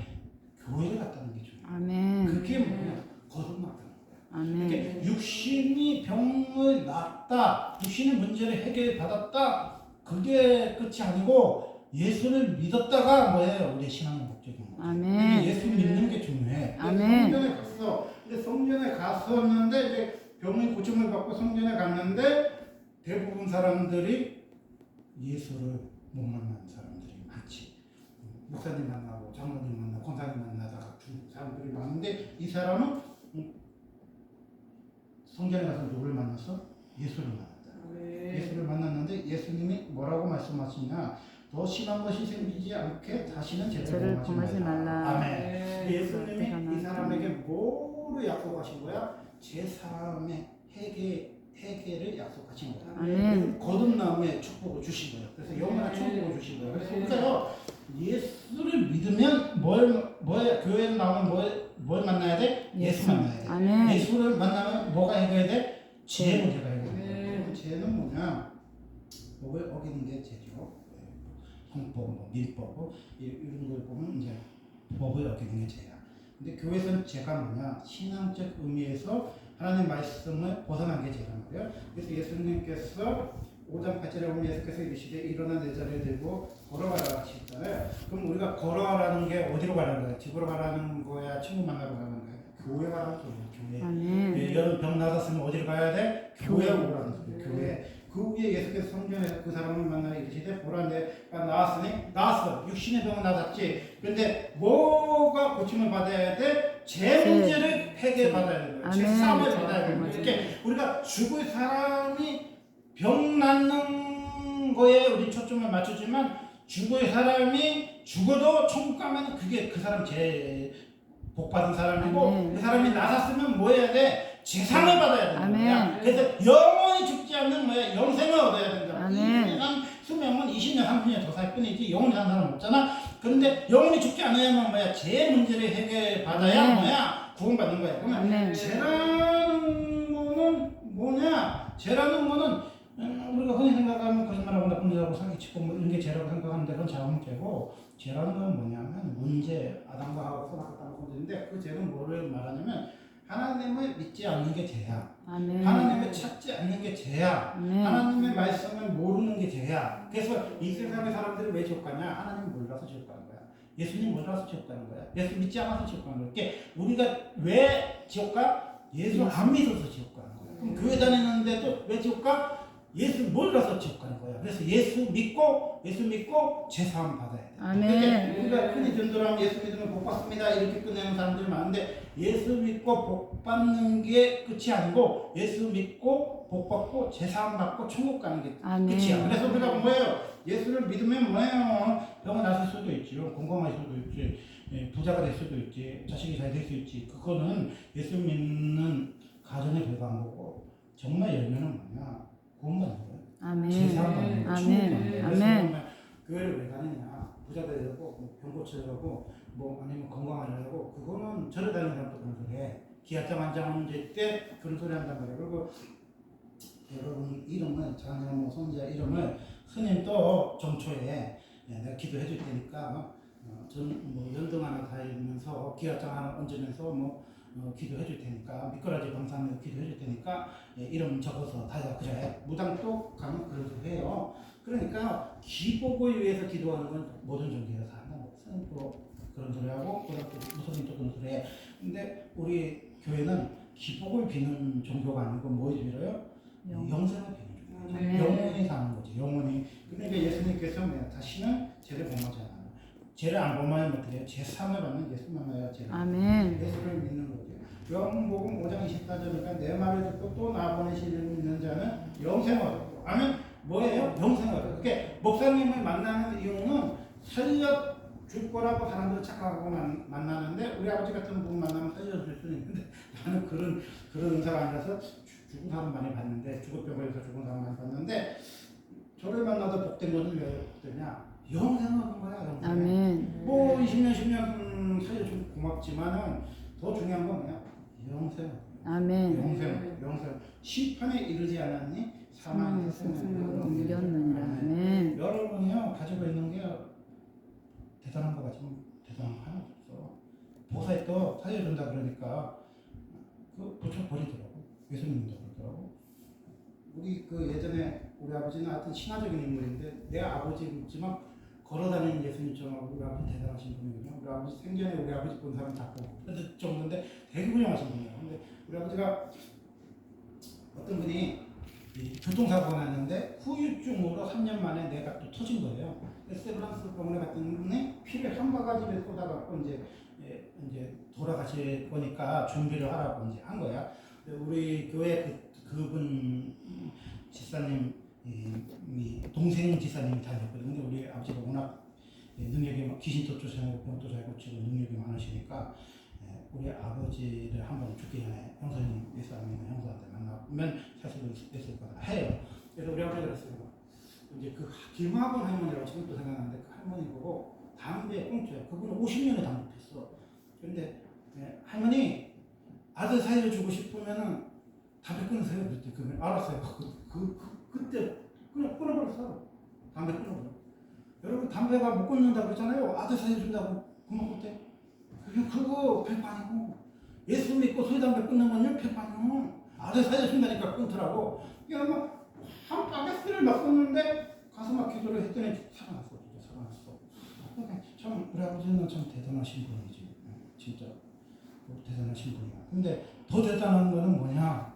교회를 갔다는 게 중요해. 아멘. 그게 뭐냐? 거듭났다는 거야. 아멘. 이렇게 육신이 병을 낫다, 육신의 문제를 해결받았다, 그게 끝이 아니고 예수를 믿었다가 뭐예요? 우리의 신앙의 목적인 거야. 아멘. 예수 믿는 게 중요해. 아멘. 성전에 갔어. 근데 성전에 갔었는데 이제 병이 고침을 받고 성전에 갔는데 대부분 사람들이 예수를 못 만나는 사람들이 많지. 목사님 만나고 장로님 만나고 권사님 만나다가 중국 사람들이 많은데 이 사람은 성전에 가서 누구를 만났어? 예수를 만났다. 예수를 만났는데 예수님이 뭐라고 말씀하시냐? 너 심한 것이 생기지 않게 다시는 죄를 죄를 범하지 범하지 말라. 말라. 아멘. 예수님이 이 사람에게 뭐로 약속하신 거야? 제3의 회개를 약속하신 거야. 아멘. 거듭남의 축복을 주신 거예요. 그래서 영원한 축복을 주신 거예요. 그래서 우리가요 예수를 믿으면 교회에 나오면 뭘 만나야 돼? 예수 만나야 돼. 아멘. 예수를 만나면 뭐가 해결해야 돼? 죄 문제가 해결해야 돼. 죄는 뭐냐? 법을 어기는 게 죄죠. 형법, 민법 이런 걸 보면 이제 법을 어기는 게 죄야. 근데 교회에서는 죄가 뭐냐? 신앙적 의미에서 하나님 말씀을 벗어난 게 죄란 말이에요. 그래서 예수님께서 5장 8절에 보면 예수께서 이르시되 일어나 내 자리를 들고 걸어가라 하시잖아요. 그럼 우리가 걸어가라는 게 어디로 가라는 거야? 집으로 가라는 거야? 친구 만나러 가는 거야? 교회 가라는 소리야. 교회. 아멘. 여러분 병 나았으면 어디로 가야 돼? 교회 교회. 오라는 소리야. 교회. 그 후에 예수께서 성전에서 그 사람을 만나 이르시되 보라 내가 나았으니 나았어. 육신의 병은 나았지. 그런데 뭐가 고침을 받아야 돼? 제 문제를 해결받아야 되는 거예요. 제 삶을 받아야 되는 거예요. 이렇게 우리가 죽을 사람이 병 낫는 거에 우리 초점을 맞추지만 죽을 사람이 죽어도 천국 가면 그게 그 사람 제 복 받은 사람이고 그 사람이 나섰으면 뭐 해야 돼? 재상을 받아야 되는 거야. 그래서 영원히 죽지 않는 뭐야? 영생을 얻어야 된다. 이 세상 수명은 20년, 30년 더 살 뿐이지 영원히 사는 사람 없잖아. 그런데 영원히 죽지 않으려면 뭐야? 죄 문제를 해결받아야 뭐야? 구원받는 거야. 그러면 죄라는 거는 뭐냐? 죄라는 거는 우리가 흔히 생각하면 거짓말하고 나쁜 짓하고 사기치고 뭐 이런 게 죄라고 생각하는데 그건 자음죄고 죄라는 건 뭐냐면 문제 아담과 하와가 선악했다는 건데 그 죄는 뭐를 말하냐면 하나님을 믿지 않는 게 죄야. 아멘. 하나님을 찾지 않는 게 죄야. 하나님의 말씀을 모르는 게 죄야. 그래서 이 세상의 사람들이 왜 지옥 가냐? 하나님 몰라서 지옥 가는 거야. 예수님 몰라서 지옥 가는 거야. 예수 믿지 않아서 지옥 가는 거야. 그러니까 우리가 왜 지옥 가? 예수 안 믿어서 지옥 가는 거야. 그럼 교회 다니는데도 왜 지옥 가? 예수 몰라서 지옥 가는 거야. 그래서 예수 믿고 제사함 받아야 돼. 아멘. 우리가 흔히 전도하면 예수 믿으면 복 받습니다 이렇게 끝내는 사람들이 많은데 예수 믿고 복 받는 게 끝이 아니고 예수 믿고 복 받고 제사함 받고 천국 가는 게 끝이야. 그래서 우리가 뭐예요? 예수를 믿으면 뭐예요? 병은 나을 수도 있지요. 건강할 수도 있지. 부자가 될 수도 있지. 자식이 잘 될 수 있지. 그거는 예수 믿는 가정에 불과한 거고 정말 열매는 뭐냐? 구원받는 거예요. 아멘. 제사함 아멘. 아멘. 교회를 왜 가느냐? 부자 되려고, 뭐 병 고치려고, 뭐 아니면 건강하려고, 그거는 절에 다니는 사람도 그런 소리 해. 기아장 한장 문제 때 그런 소리 한단 말이에요. 그리고 여러분 이름을 자녀 뭐 손자 이름을 스님도 정초에 내가 기도해 줄 테니까 뭐 연등 하나 다니면서 기아장 하나 얹으면서 뭐 기도해 줄 테니까 미꾸라지 방사하면서 기도해 줄 테니까 이름 적어서 다 그래 무당도 가면 그런 소리 해요. 그러니까 기복을 위해서 기도하는 건 모든 종교에서 다 한다. 스님도 그런 소리 하고 무슬림도 그런 소리 해. 근데 우리 교회는 기복을 비는 종교가 아니고 뭘 빌어요? 영생을 비는 종교. 영원히 사는 거지. 영원히. 그러니까 예수님께서 다시는 죄를 범하지 않아요. 죄를 안 범하면 어떻게 해요? 제3을 받는 예수 만나야 죄를. 아멘. 예수를 믿는 거죠. 요한복음 5장 24절이니까 내 말을 듣고 또 나 보내신 이를 믿는 자는 영생을 얻고. 아멘. 뭐예요? 영생을 얻고. 그러니까 목사님을 만나는 이유는 살려줄 거라고 사람들이 착각하고 만나는데 우리 아버지 같은 분 만나면 살려줄 수는 있는데 나는 그런 은사가 아니라서 죽은 사람 많이 봤는데 죽을 병에서 죽은 사람 많이 봤는데 저를 만나도 복된 거는 왜 복되냐? 영생을 얻은 거야. 영생. 아멘. 뭐 20년 10년 살려주면 고맙지만은 더 중요한 건 뭐야? 영생. 아멘. 영생. 심판에 이르지 않았니? 사망의 생명으로 옮겼느니라. 아멘. 여러분이요 가지고 있는 게 대단한 거 같지만 대단한 거 하나 없어. 보살 또 살려준다 그러니까 그 부처 버리더라고. 예수님도 그러더라고. 우리 그 예전에 우리 아버지는 하여튼 신화적인 인물인데 내 아버지지만 걸어다니는 예수님처럼 우리 아버지 대단하신 분이거든요. 우리 아버지 생전에 우리 아버지 본 사람 다 보고 그럴 정도인데 되게 훌륭하신 분이에요. 근데 우리 아버지가 어떤 분이 교통사고가 났는데 후유증으로 3년 만에 뇌가 또 터진 거예요. 세브란스 병원에 갔더니 피를 한 바가지를 쏟아갖고 이제 이제 돌아가실 거니까 준비를 하라고 이제 한 거야. 우리 교회 그분 집사님 이 동생 집사님이 다녔거든요. 근데 우리 아버지가 워낙 능력이 귀신도 쫓아내고 병도 잘 고치고 능력이 많으시니까 우리 아버지를 한번 죽기 전에 형사님 예수님은 형사한테 만나면 사실은 있을 거다 해요. 그래서 우리 아버지가 그랬어요. 이제 그 김학원 할머니라고 지금도 생각나는데 그 할머니 보고 담배 꽁초야. 그분은 50년을 담배 폈어. 그런데 할머니 아들 살려주고 싶으면은 담배 끊으세요. 그랬더니 그분 알았어요. 그때 그냥 끊어버렸어. 담배 끊어버려. 여러분 담배가 못 끊는다고 그랬잖아요. 아들 살려준다고 그만 그때. 그거 별거 아니고 예수 믿고 소리담배 끊는 건요 별거 아니고 아들 살려준다니까 끊더라고. 그냥 막한 바게스를 막 끊는데 가서 막 기도를 했더니 살아났어. 진짜 살아났어. 참 우리 아버지는 참 대단하신 분이지. 진짜 대단하신 분이야. 근데 더 대단한 거는 뭐냐?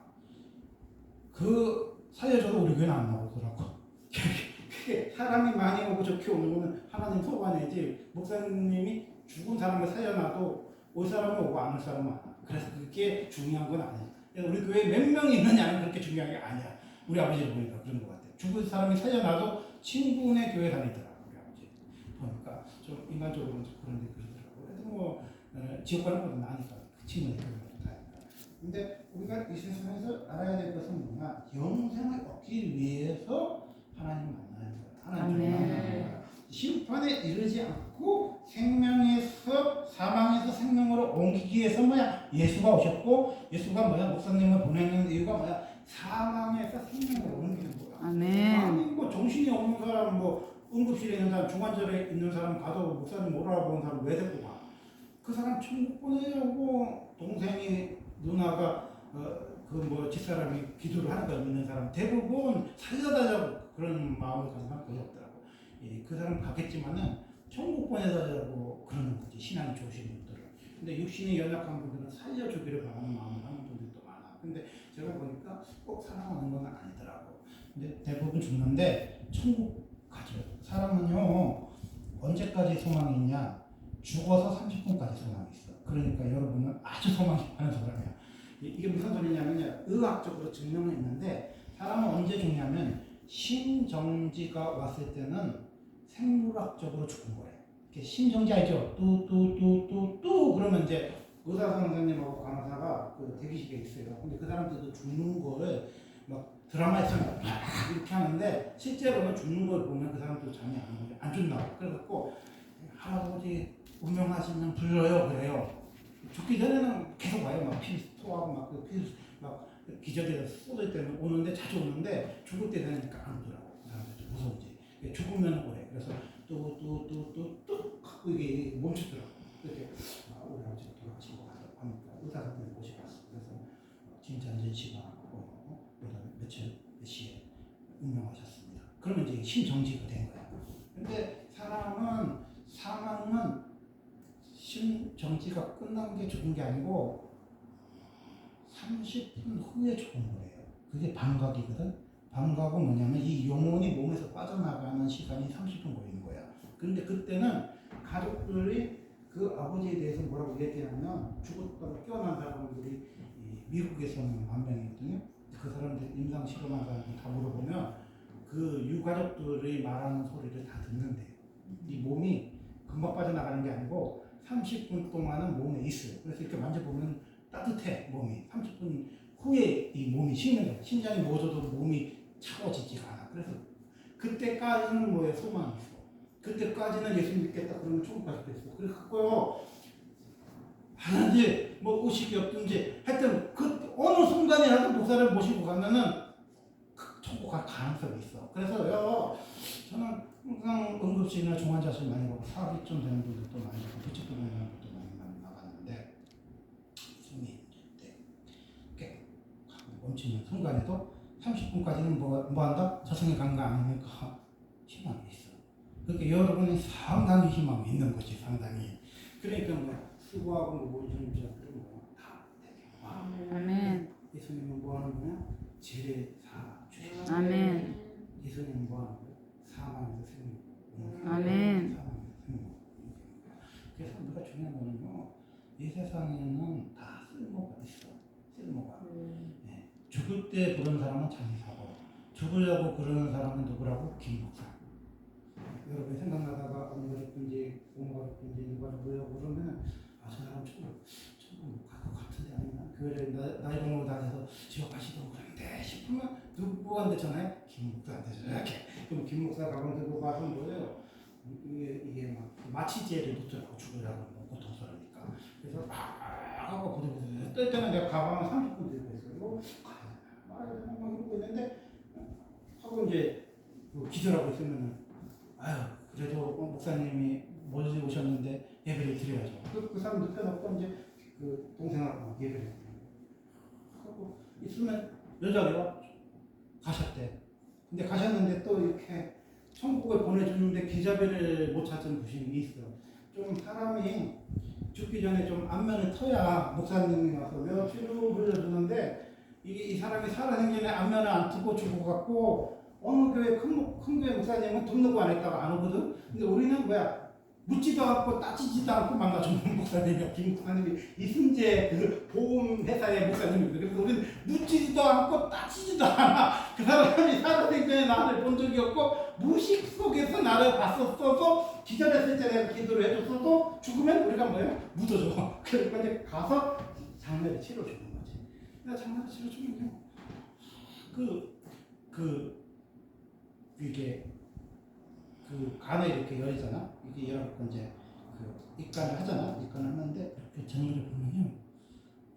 그 살려줘도 우리 교회는 안 나오더라고. 그게 사람이 많이 오고 좋게 오는 거는 하나님 소관이지. 목사님이 죽은 사람을 살려놔도 올 사람은 오고 안 올 사람은 안 와. 그래서 그게 중요한 건 아니야. 우리 교회에 몇 명이 있느냐는 그렇게 중요한 게 아니야. 우리 아버지를 보니까 그런 것 같아. 죽은 사람이 살려놔도 친구네 교회 다니더라고. 우리 아버지 보니까 좀 인간적으로는 좀 그런 데 그러더라고. 그래도 뭐 지옥 가는 것보다 나으니까 그 친구네 교회 다니까. 근데 우리가 이 세상에서 알아야 될 것은 뭐냐? 영생을 얻기 위해서 하나님을 만나는 거야. 하나님을 만나는 거야. 심판에 이르지 않고 생명에서 사망에서 생명으로 옮기기 위해서 뭐야? 예수가 오셨고 예수가 뭐야? 목사님을 보내는 이유가 뭐야? 사망에서 생명으로 옮기는 거야. 아멘. 뭐 정신이 없는 사람, 뭐 응급실에 있는 사람, 중환자실에 있는 사람 가도 목사님 못 알아보는 사람 왜 데리고 가? 그 사람 천국 보내려고 동생이 누나가 그 뭐 집사람이 기도를 하는 거 있는 사람 대부분 살려달라고 그런 마음을 가진 사람 거의 없더라고. 그 사람 가겠지만은 천국 보내달라고 그러는 거지. 신앙이 좋으신 분들은. 근데 육신이 연약한 분들은 살려주기를 바라는 마음을 하는 분들도 많아. 근데 제가 보니까 꼭 사랑하는 건 아니더라고. 근데 대부분 죽는데 천국 가죠. 사람은요 언제까지 소망이 있냐? 죽어서 30분까지 소망이 있어. 그러니까 여러분은 아주 소망이 많은 사람이야. 이게 무슨 소리냐면 의학적으로 증명은 있는데 사람은 언제 죽냐면 심정지가 왔을 때는 생물학적으로 죽은 거예요. 심정지 알죠? 뚜뚜뚜뚜뚜 그러면 이제 의사 선생님하고 간호사가 그 대기실에 있어요. 근데 그 사람들도 죽는 거를 막 드라마에서 막 이렇게 하는데 실제로는 죽는 걸 보면 그 사람도 잠이 안 준다고. 그래갖고 할아버지 운명하시면 불러요 그래요. 죽기 전에는 계속 와요. 막 피 토하고 막 기저귀에 쏟을 때는 오는데 자주 오는데 죽을 때 되니까 안 오더라고. 무서운지. 죽으면 오래. 그래서 또 하고 이게 멈추더라고. 이렇게 우리 아버지가 돌아가신 것 같다고 하니까 의사 선생님 모셔봤어. 그래서 진짠진 씨가 몇 시에 운명하셨습니다. 그러면 이제 심정지가 된 거야. 근데 사람은 사망은 심정지가 끝난 게 죽은 게 아니고 30분 후에 죽은 거예요. 그게 반각이거든. 반각은 뭐냐면 이 영혼이 몸에서 빠져나가는 시간이 30분 걸리는 거야. 그런데 그때는 가족들이 그 아버지에 대해서 뭐라고 얘기하면 죽었다가 깨어난 사람들이 미국에서는 만 명이거든요. 그 사람들 임상 실험한 사람들 다 물어보면 그 유가족들이 말하는 소리를 다 듣는데요. 이 몸이 금방 빠져나가는 게 아니고 30분 동안은 몸에 있어요. 그래서 이렇게 만져보면 따뜻해 몸이. 30분 후에 이 몸이 식는 거야. 심장이 멎어도 몸이 차가워지지가 않아. 그래서 그때까지는 뭐에 소망이 있어. 그때까지는 예수 믿겠다 그러면 천국 갈 수도 있어. 그래서 하는지 뭐 의식이 없든지 하여튼 그 어느 순간이라도 목사를 모시고 가면은 천국 갈 가능성이 있어. 그래서요 저는 항상 응급실이나 중환자실 많이 가고 사업이 좀 되는 분들도 많이 가고 부채도 되는 분들도 많이 나가는데 숨이 이렇게 멈추는 순간에도 30분까지는 뭐 한다? 저승에 간 거 아닙니까? 희망이 있어. 그러니까 여러분이 상당히 희망이 있는 거지. 상당히. 그러니까 뭐 수고하고 뭐 모르는 자들은 뭐다 되게 아멘. 예수님은 뭐 하는 거냐? 죄를 사 주시고 아멘. 예수님은 뭐 하는 거야? 사망에서 생명. 아멘. 사망에서 생명. 그래서 우리가 중요한 거는요. 이 세상에는 다 쓸모가 있어. 쓸모가. 예. 죽을 때 그런 사람은 장사고, 죽으려고 그러는 사람은 누구라고? 김목사. 여러분 생각나다가 어머니든지 부모가든지 누가 뭐라고 그러면 저 사람 천국 못 갈 것 같은데 아니면 교회를 나이 먹고 다녀서 지옥 가시던 그런데 싶으면 누구한테 전화해? 김목사한테 전화해. 그럼 김목사 가방 들고 가서 뭐예요? 이게 막 마취제를 놓더라고 죽으라고 고통스러우니까. 그래서 하고 부들부들 뜰 때는 내가 가방을 30분 들고 있어요. 말하자 막 이러고 있는데 하고 이제 기절하고 있으면은 아유 그래도 목사님이 멀리 오셨는데 예배를 드려야죠. 그 사람 눕혀놓고 이제 그 동생하고 예배를 하고 있으면 여자가 가셨대. 근데 가셨는데 또 이렇게 천국을 보내주는데 기자배를 못 찾은 부심이 있어. 좀 사람이 죽기 전에 좀 안면을 터야 목사님이 와서 며칠을 불려주는데 이 사람이 살아생전에 안면을 안 트고 죽어갖고 어느 교회 큰 교회 목사님은 돈 넣고 안 했다가 안 오거든. 근데 우리는 뭐야 묻지도 않고 따지지도 않고 만나주는 목사님이야. 김 목사님이 이순재 그 보험회사의 목사님입니다. 그래서 우리는 묻지도 않고 따지지도 않아. 그 사람이 살아생전에 나를 본 적이 없고 무식 속에서 나를 봤었어도 기절했을 때 내가 기도를 해줬어도 죽으면 우리가 뭐예요? 묻어줘. 그러니까 이제 가서 장례를 치러주는 거지. 내가 장례를 치러주면요. 이게 그 간에 이렇게 열리잖아. 이게 열어갖고 이제 그 입간을 하잖아. 입간을 하는데 이렇게 장면을 보면요,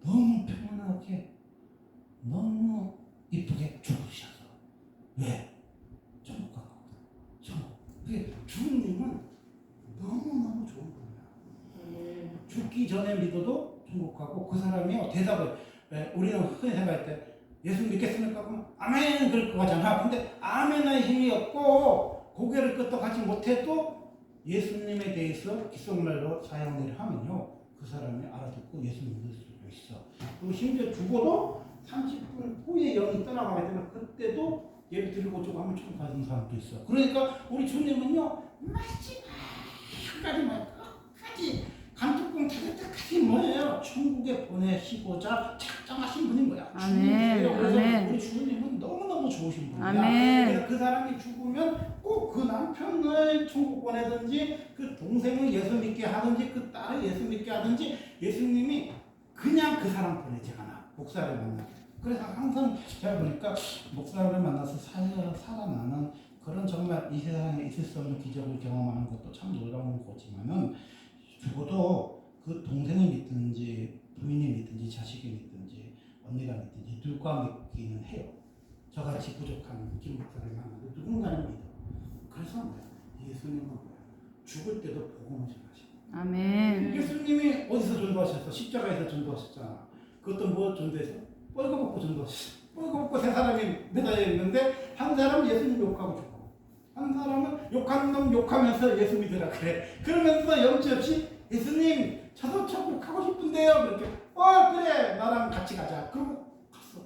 너무 평온하게, 너무 이쁘게 죽으셨어. 왜? 천국 간 거거든. 천국. 그게 주님은 너무 좋은 거야. 죽기 전에 믿어도 천국 가고 그 사람이요 대답을 우리는 흔히 생각할 때 예수 믿겠습니까? 그러면 아멘 그럴 거 같잖아. 근데 아멘의 힘이 없고 고개를 끄덕하지 못해도 예수님에 대해서 귓속말로 사형을 하면요 그 사람이 알아듣고 예수 믿을 수도 있어. 그리고 심지어 죽어도 30분 후에 영이 떠나가게 되면 그때도 예배 드리고 좀 하면 천국 가는 사람도 있어. 그러니까 우리 주님은요 마지막까지 끝까지 간뚜껑 닫을 때까지 뭐예요? 천국에 보내시고자 작정하신 분인 거야. 아멘. 그래서 아멘. 우리 주님은 너무너무 좋으신 분이야. 아멘. 그래서 그 사람이 죽으면 꼭 그 남편을 천국 보내든지 그 동생을 예수 믿게 하든지 그 딸을 예수 믿게 하든지 예수님이 그냥 그 사람 보내지 않아. 목사를 만나게. 그래서 항상 제가 보니까 목사를 만나서 살아나는 그런 정말 이 세상에 있을 수 없는 기적을 경험하는 것도 참 놀라운 거지만은 죽어도 그 동생을 믿든지 부인이 믿든지 자식이 믿든지 언니가 믿든지 누가 믿기는 해요. 저같이 부족한 김 목사를 만나도 누군가는 믿어. 그래서 뭐야? 예수님은 뭐야? 죽을 때도 복음을 전하시고. 아멘. 예수님이 어디서 전도하셨어? 십자가에서 전도하셨잖아. 그것도 뭐 전도해서? 뻘거벗고 전도하셨어. 뻘거벗고 세 사람이 매달려 있는데 한 사람은 예수님 욕하고 죽고 한 사람은 욕하는 놈 욕하면서 예수 믿으라 그래. 그러면서 염치없이 예수님 저도 천국 가고 싶은데요. 그렇게 그래 나랑 같이 가자. 그러고 갔어.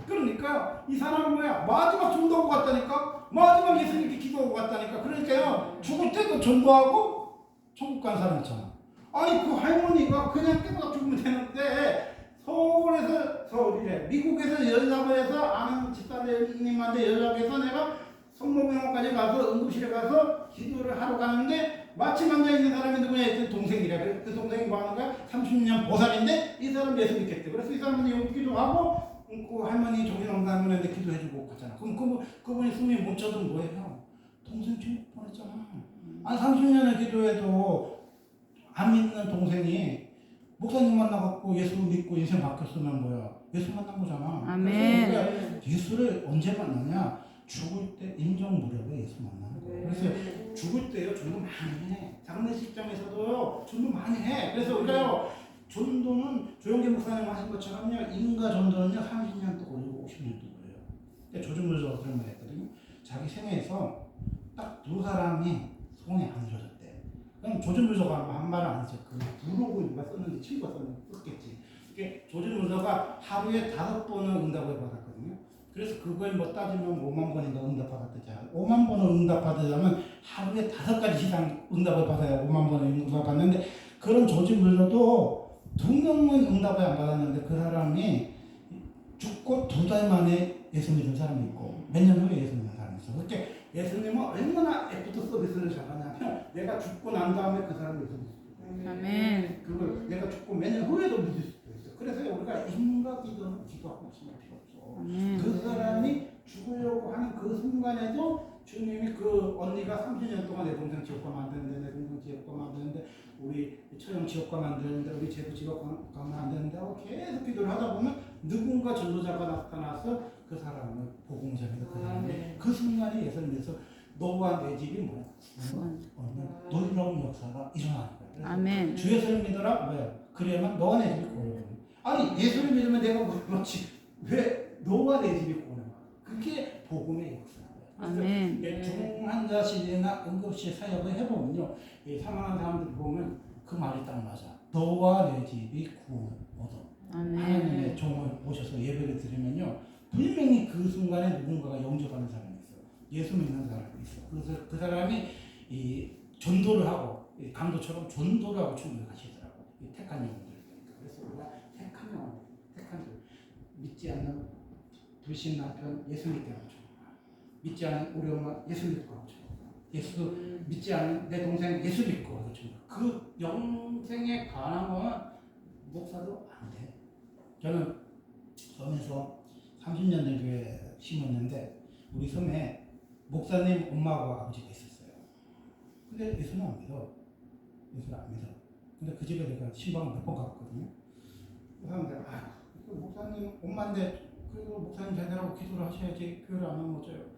그러니까 이 사람은 뭐야? 마지막 전도하고 갔다니까. 마지막 예수님께 기도하고 갔다니까. 그러니까요 죽을 때도 전도하고 천국 간 사람 있잖아. 아니 그 할머니가 그냥 깨닫 죽으면 되는데 서울이래 미국에서 연락을 해서 아는 집사님한테 연락해서 내가 성모병원까지 가서 응급실에 가서 기도를 하러 가는데 마침 앉아있는 사람이 누구냐 했더니 동생이래. 그 동생이 뭐 하는 거야? 30년 보살인데 이 사람 예수 믿겠대. 그래서 이 사람은 여기 기도하고 그 할머니 정신없다는데 기도해주고 갔잖아. 그럼 그분이 숨이 멈춰도 뭐예요? 동생 천국 보냈잖아. 한 30년을 기도해도 안 믿는 동생이 목사님 만나갖고 예수 믿고 인생 바뀌었으면 뭐야? 예수 만난 거잖아. 아멘. 그래서 예수를 언제 만나냐? 죽을 때 인정 무렵에 예수 만나는 거예요. 그래서 죽을 때요 전도 많이 해. 장례식장에서도요 전도 많이 해. 그래서 우리가요 전도는 조영계 목사님 하신 것처럼요 인가 전도는요 30년도 걸리고 50년도 걸려요. 근데 조중물주가 그런 말 했거든요. 자기 생애에서 딱 두 사람이 손에 안 이루어졌대. 그럼 조중물주가 한 말을 안 했죠. 그 부르고 누가 썼는지 친구가 썼겠지. 이게 조중물주가 하루에 5번을 응답을 받았거든요. 그래서 그걸 뭐 따지면 5만 번인가 응답받았대잖아. 5만 번을 응답받으려면 하루에 5가지 이상 응답을 받아야 5만 번을 응답받는데 그런 조지 물러도 2명은 응답을 안 받았는데 그 사람이 죽고 2달 만에 예수 믿은 사람이 있고 몇 년 후에 예수 믿는 사람이 있어. 그렇게 예수님은 얼마나 애프터 서비스를 잘하냐면 내가 죽고 난 다음에 그 사람을 예수 믿을 수 있어. 아멘. 그걸 내가 죽고 몇 년 후에도 믿을 수도 있어. 그래서 우리가 인과 기도는 기도하고 있으면 필요 없어. 그 사람이 죽으려고 하는 그 순간에도 주님이 그 언니가 30년 동안 내 동생 지옥과 만드는데 내 동생 지옥과 만드는데 우리 처형 지옥과 만드는데 우리 제부 지옥과 만드는데 하고 계속 기도를 하다 보면 누군가 전도자가 나타나서 그 사람을 복음자에서 그 사람이 그 순간에 예수님께서 너와 내 집이 뭐야? 놀라운 역사가 일어나는 거야. 아멘. 주 예수를 믿어라 뭐야? 그래야만 너와 내 집이 구원을 받는. 아니 예수를 믿으면 내가 그렇지 왜 너와 내 집이 구원을 받는? 그게 복음의 역사예요. 아멘. 중환자실이나 응급실 사역을 해보면요, 사망한 사람들 보면 그 말이 딱 맞아. 너와 내 집이 구원을 얻어. 하나님의 종을 모셔서 예배를 드리면요, 분명히 그 순간에 누군가가 영접하는 사람이 있어. 예수 믿는 사람이 있어. 그래서 그 사람이 이 전도를 하고 강도처럼 전도를 하고 충분히 가시더라고. 이 택한 영혼들이니까. 그래서 우리가 택한 영혼, 택한 들 믿지 않는 불신 남편 예수 믿게 하죠. 믿지 않는 우리 엄마 예수 믿고 하죠. 예수 믿지 않는 내 동생 예수 믿고 하죠. 그 영생에 관한 거는 목사도 안 돼. 저는 섬에서 30년 된 교회 심었는데 우리 섬에 목사님 엄마하고 아버지가 있었어요. 근데 예수는 안 믿어. 예수를 안 믿어. 근데 그 집에 내가 신방을 몇 번 갔거든요. 그 사람들 그 목사님 엄마인데 그리고 목사님 제대로 기도를 하셔야지 교회를 안 하면 어쩌요.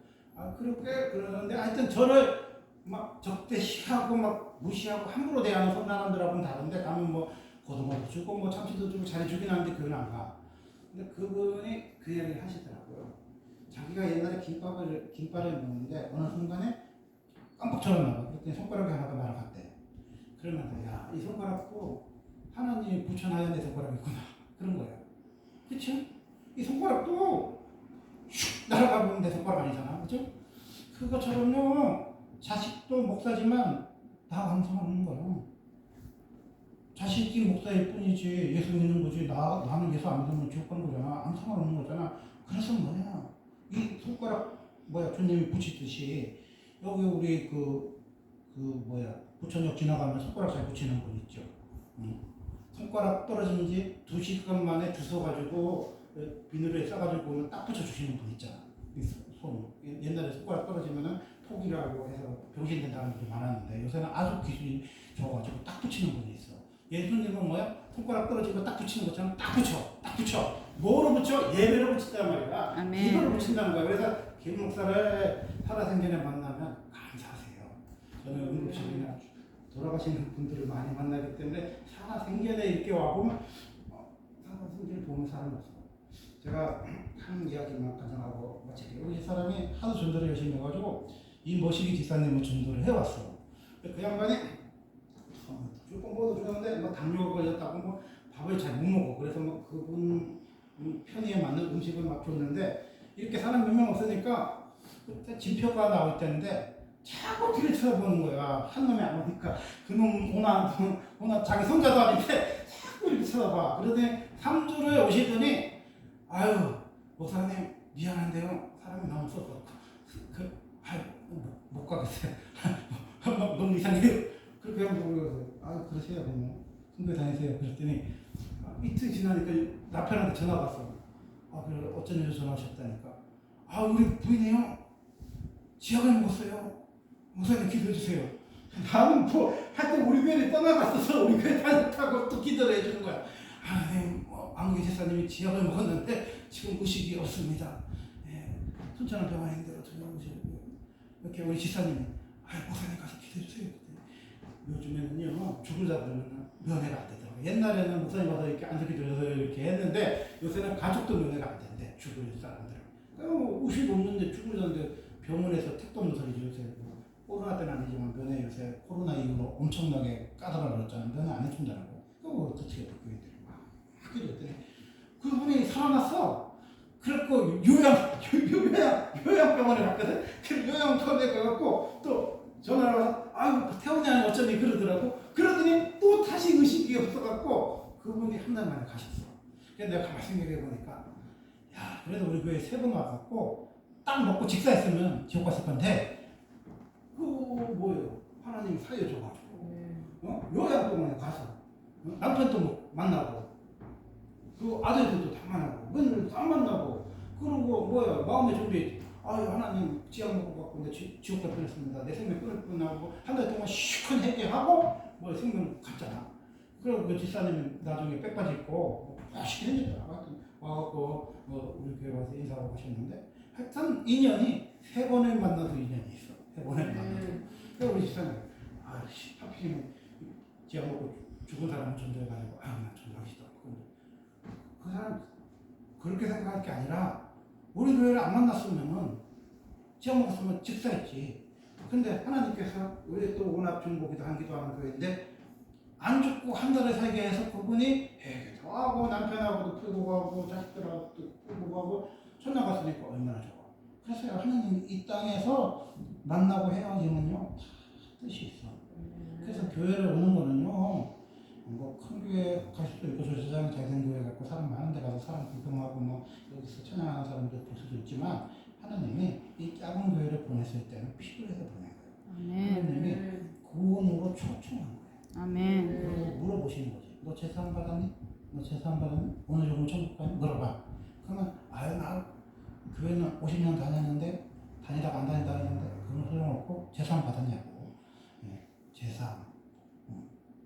그렇게 그러는데 하여튼 저를 막 적대시하고 막 무시하고 함부로 대하는 선사람들하고는 다른데 가면 뭐 고등어도 주고 뭐 참치도 주고 잘해주긴 하는데 교회는 안 가. 근데 그분이 그 이야기 하시더라고요. 자기가 옛날에 김밥을 먹는데 어느 순간에 깜빡처럼 나가. 그랬더니 손가락이 하나가 날아갔대. 그러면서 야, 이 손가락도 하나님이 붙여놔야 내 손가락이구나. 그런 거예요. 그쵸? 이 손가락도 슉 날아가면 내 손가락 아니잖아. 그죠? 그것처럼요, 자식도 목사지만 다 감성하는 거예요. 자식이 목사일 뿐이지 예수 믿는 거지 나는 예수 안 믿으면 지옥 가는 거잖아. 아무 상관없는 거잖아. 그래서 뭐냐, 이 손가락 주님이 붙이듯이 여기 우리 부천역 지나가면 손가락 잘 붙이는 분 있죠. 손가락 떨어진 지 2시간 만에 주워가지고 비닐에 싸가지고 오면 딱 붙여주시는 분 있잖아. 옛날에 손가락 떨어지면은 포기라고 해서 병신 된다는 분이 많았는데 요새는 아주 기술이 좋아가지고 딱 붙이는 분이 있어. 예수님은 손가락 떨어지고 딱 붙이는 것처럼 딱 붙여. 뭐로 붙여? 예배로 붙인단 말이야. 아멘. 기도로 붙인다는 거야. 그래서 김 목사를 살아생전에 만나면 감사하세요. 저는 응급실이나 돌아가시는 분들을 많이 만나기 때문에 살아생전에 이렇게 와보면 살아생전을 보면 사람이 없어. 제가 한 이야기만 가정하고 마칠게요. 우리 사람이 하도 전도를 열심히 해가지고 이 머시기 지사님은 전도를 해왔어. 그 양반이 줄 공부도 주는데 당뇨가 걸렸다고 밥을 잘 못 먹어. 그래서 그분 편의에 맞는 음식을 막 줬는데 이렇게 사람 몇 명 없으니까 그때 진표가 나올 때인데 자꾸 뒤를 쳐다보는 거야. 한 놈이 안 오니까 그놈 오나 자기 손자도 아닌데 자꾸 이렇게 쳐다봐. 그러더니 3주를 오시더니 아유 목사님 미안한데요 사람이 너무 없어서 못 가겠어요. 너무 이상해요. 그렇게 하면서 그러세요 그러면 선교 다니세요. 그랬더니 이틀 지나니까 남편한테 전화가 왔어. 그래 어쩐 일로 전화하셨다니까. 우리 부인이요 지약을 먹었어요. 목사님 기도해 주세요. 나는 하여튼 우리 교회를 떠나갔어서 우리 교회 다녔다고 또 기도를 해주는 거야. 안국의 제사님이 지약을 먹었는데 지금 의식이 없습니다. 순천한 병원인데 어떻게 이렇게 우리 지사님이 목사님 가서 기도해 주세요. 요즘에는요 죽은 자들은 면회가 안 되더라고요. 옛날에는 목사님 와서 이렇게 안석기도 이렇게 했는데 요새는 가족도 면회가 안 된대. 죽은 사람들은 의식 없는데 죽은 자인데 병원에서 택도 없는 소리죠. 요새 코로나 때는 아니지만 면회 요새 코로나 이후로 엄청나게 까다로워졌잖아요. 면회 안 해준다고. 그거 어떻게 교인들이 막 그랬더니 그분이 살아났어. 그래갖고 요양병원에 갔거든. 그 요양병원에 가갖고 또 전화를 와서 태원이 아니 어쩌니 그러더라고. 그러더니 또 다시 의식이 없어갖고 그분이 한 달 만에 가셨어. 그래서 내가 가만히 생각해 보니까 야 그래도 우리 교회 3번 와갖고 딱 먹고 직사했으면 지옥 갔을 건데 그 뭐예요? 하나님이 살려줘가지고 요양병원에 가서 남편도 만나고 그 아들들도 다 만나고 며느리도 다 만나고 그러고 뭐야 마음의 준비 아유 하나님 지약 먹고 갖고 지옥 갈 뻔했습니다. 내 생명 끊을 뻔하고 한 달 동안 시큰 해결하고 뭐 생명 갔잖아. 그리고 그 집사님이 나중에 백바지 입고 멋있게 생겼더라. 하여튼 와갖고 우리 교회 와서 인사하고 가셨는데 하여튼 인연이 3번을 만나도 인연이 있어. 3번을 만나도. 그래서 우리 집사님 아씨 하필이면 지약 먹고 죽은 사람은 존재해가지고 나 존재하기 싫더라고. 그 사람 그렇게 생각할 게 아니라 우리 교회를 안 만났으면은 지역 먹었으면 직사했지. 근데 하나님께서 우리 또 워낙 중보기도 한기도 하는 교회인데 안 죽고 한 달을 살게 해서 그분이 회개도 하고 남편하고도 풀고 가고 자식들하고도 풀고 가고 천당 갔으니까 얼마나 좋아. 그래서 하나님이 이 땅에서 만나고 헤어지면요 다 뜻이 있어. 그래서 교회를 오는 거는요 뭐 큰 교회 갈 수도 있고 저 세상에 잘된 교회 갖고 사람 많은 데 가서 사람 불평하고 뭐 여기서 찬양하는 사람들 볼 수도 있지만 하나님이 이 작은 교회를 보냈을 때는 필요해서 보낸 거예요. 하나님이 구원으로 초청한 거예요. 아멘. 그리고 물어보시는 거지. 너 제사함 받았니? 너 제사함 받았니? 오늘 조금 천국 가니? 물어봐. 그러면 아유 나 교회는 50년 다녔는데 다니다가 안 다니다 했는데 그건 소용없고 제사함 받았냐고. 예, 제사함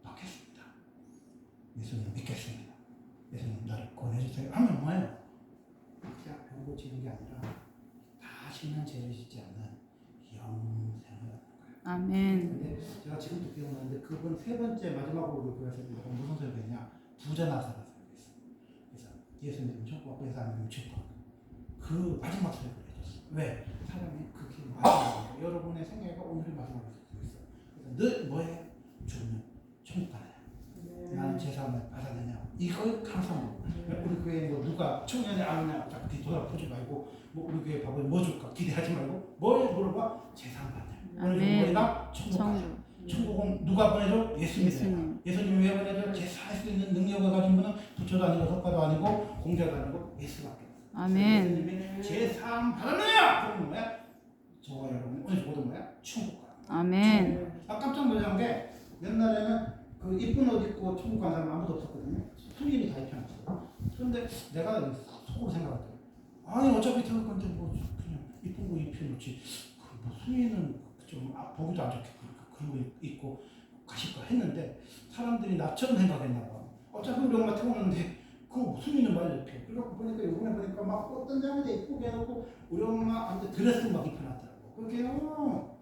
받겠습니다. 예수님 믿겠습니다. 예수님 나를 구원해주세요. 하면 뭐예요? 그냥 병 고치는 게 아니라 다시는 죄를 짓지 않는 영생을 얻는 거예요. 아멘. 근데 제가 지금도 기억나는데 그분 3번째 마지막으로 우리 교회에서 무슨 설교냐? 부자 나사가 설교했어요. 그래서 예수님 천국 앞에서 하나님 천국 그 마지막 설교를 해줬어요. 왜? 사람이 그게 마지막이에요. 여러분의 생애가 오늘이 마지막일 수도 있어요. 그래서 늘 뭐해? 죽으면 천국 가느냐? 나는 제사함을 받았느냐? 이걸 항상 우리 교회에 뭐 누가 청년이 안 오냐? 자꾸 뒤돌아보지 말고 뭐 우리 교회 밥을 뭐 줄까? 기대하지 말고 뭘 물어봐? 제사함 받느냐? 오늘 우리가 천국 가자. 천국은 누가 보내줘? 예수님이에요. 예수님이 왜 보내줘? 제사할 수 있는 능력을 가진 분은 부처도 아니고 석가도 아니고 공자도 아니고 예수밖에 없어요. 아멘. 예수님이 제사함 받았느냐? 그러면 뭐야? 저와 여러분 오늘 죽어도 뭐야? 천국 가. 아멘. 깜짝 놀란 게 옛날에는 그 이쁜 옷 입고 천국 간 사람 아무도 없었거든요. 손님이 다 입혀놨어요. 그런데 내가 속으로 생각했더니 아니 어차피 들어갈 건데 뭐 그냥 이쁜 거 입혀놓지. 그 뭐 승인은 좀 보기도 안 좋게 그런 거 입고 가실까 했는데 사람들이 나처럼 생각했나 봐. 어차피 우리 엄마 태우는데 그 승인은 말려 입혀. 그래갖고 보니까 요번에 보니까 막 어떤 장면에 이쁘게 해놓고 우리 엄마한테 드레스 막 입혀놨더라고. 그렇게요.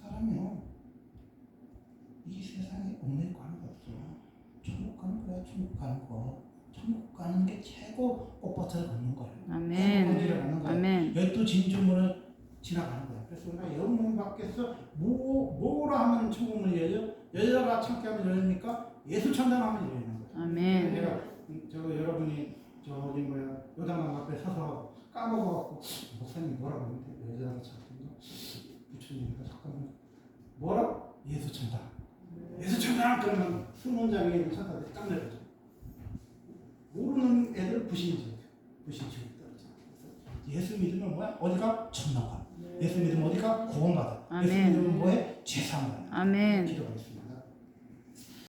사람이요. 이 세상에 얽매일 거 하나도 없어. 천국 가는 거야. 천국 가는 거. 천국 가는 게 최고 꽃밭을 걷는 거예요. 아멘. 아멘. 열두 진주문을 지나가는 거야. 그래서 우리가 영문 밖에서 뭐라 하면 천국문이 열려? 열려라 참게 하면 열립니까? 예수 찬양하면 열리는 거예요. 아멘. 제가 여러분이 저기 뭐야 요단강 앞에 서서 까먹어갖고 목사님 뭐라고 했는데 열려라 참게인가? 부처님인가 잠깐만 뭐라고? 예수 찬양. 예수 찬양 그러면 수문장에 있는 찬사들이 딱 내려져. 모르는 애들 부신지 떨어져. 예수 믿으면 뭐야? 어디가? 천당 가. 예수 믿으면 어디가? 구원받아. 예수 믿으면 뭐해? 제사함 받아. 아멘. 기도하겠습니다.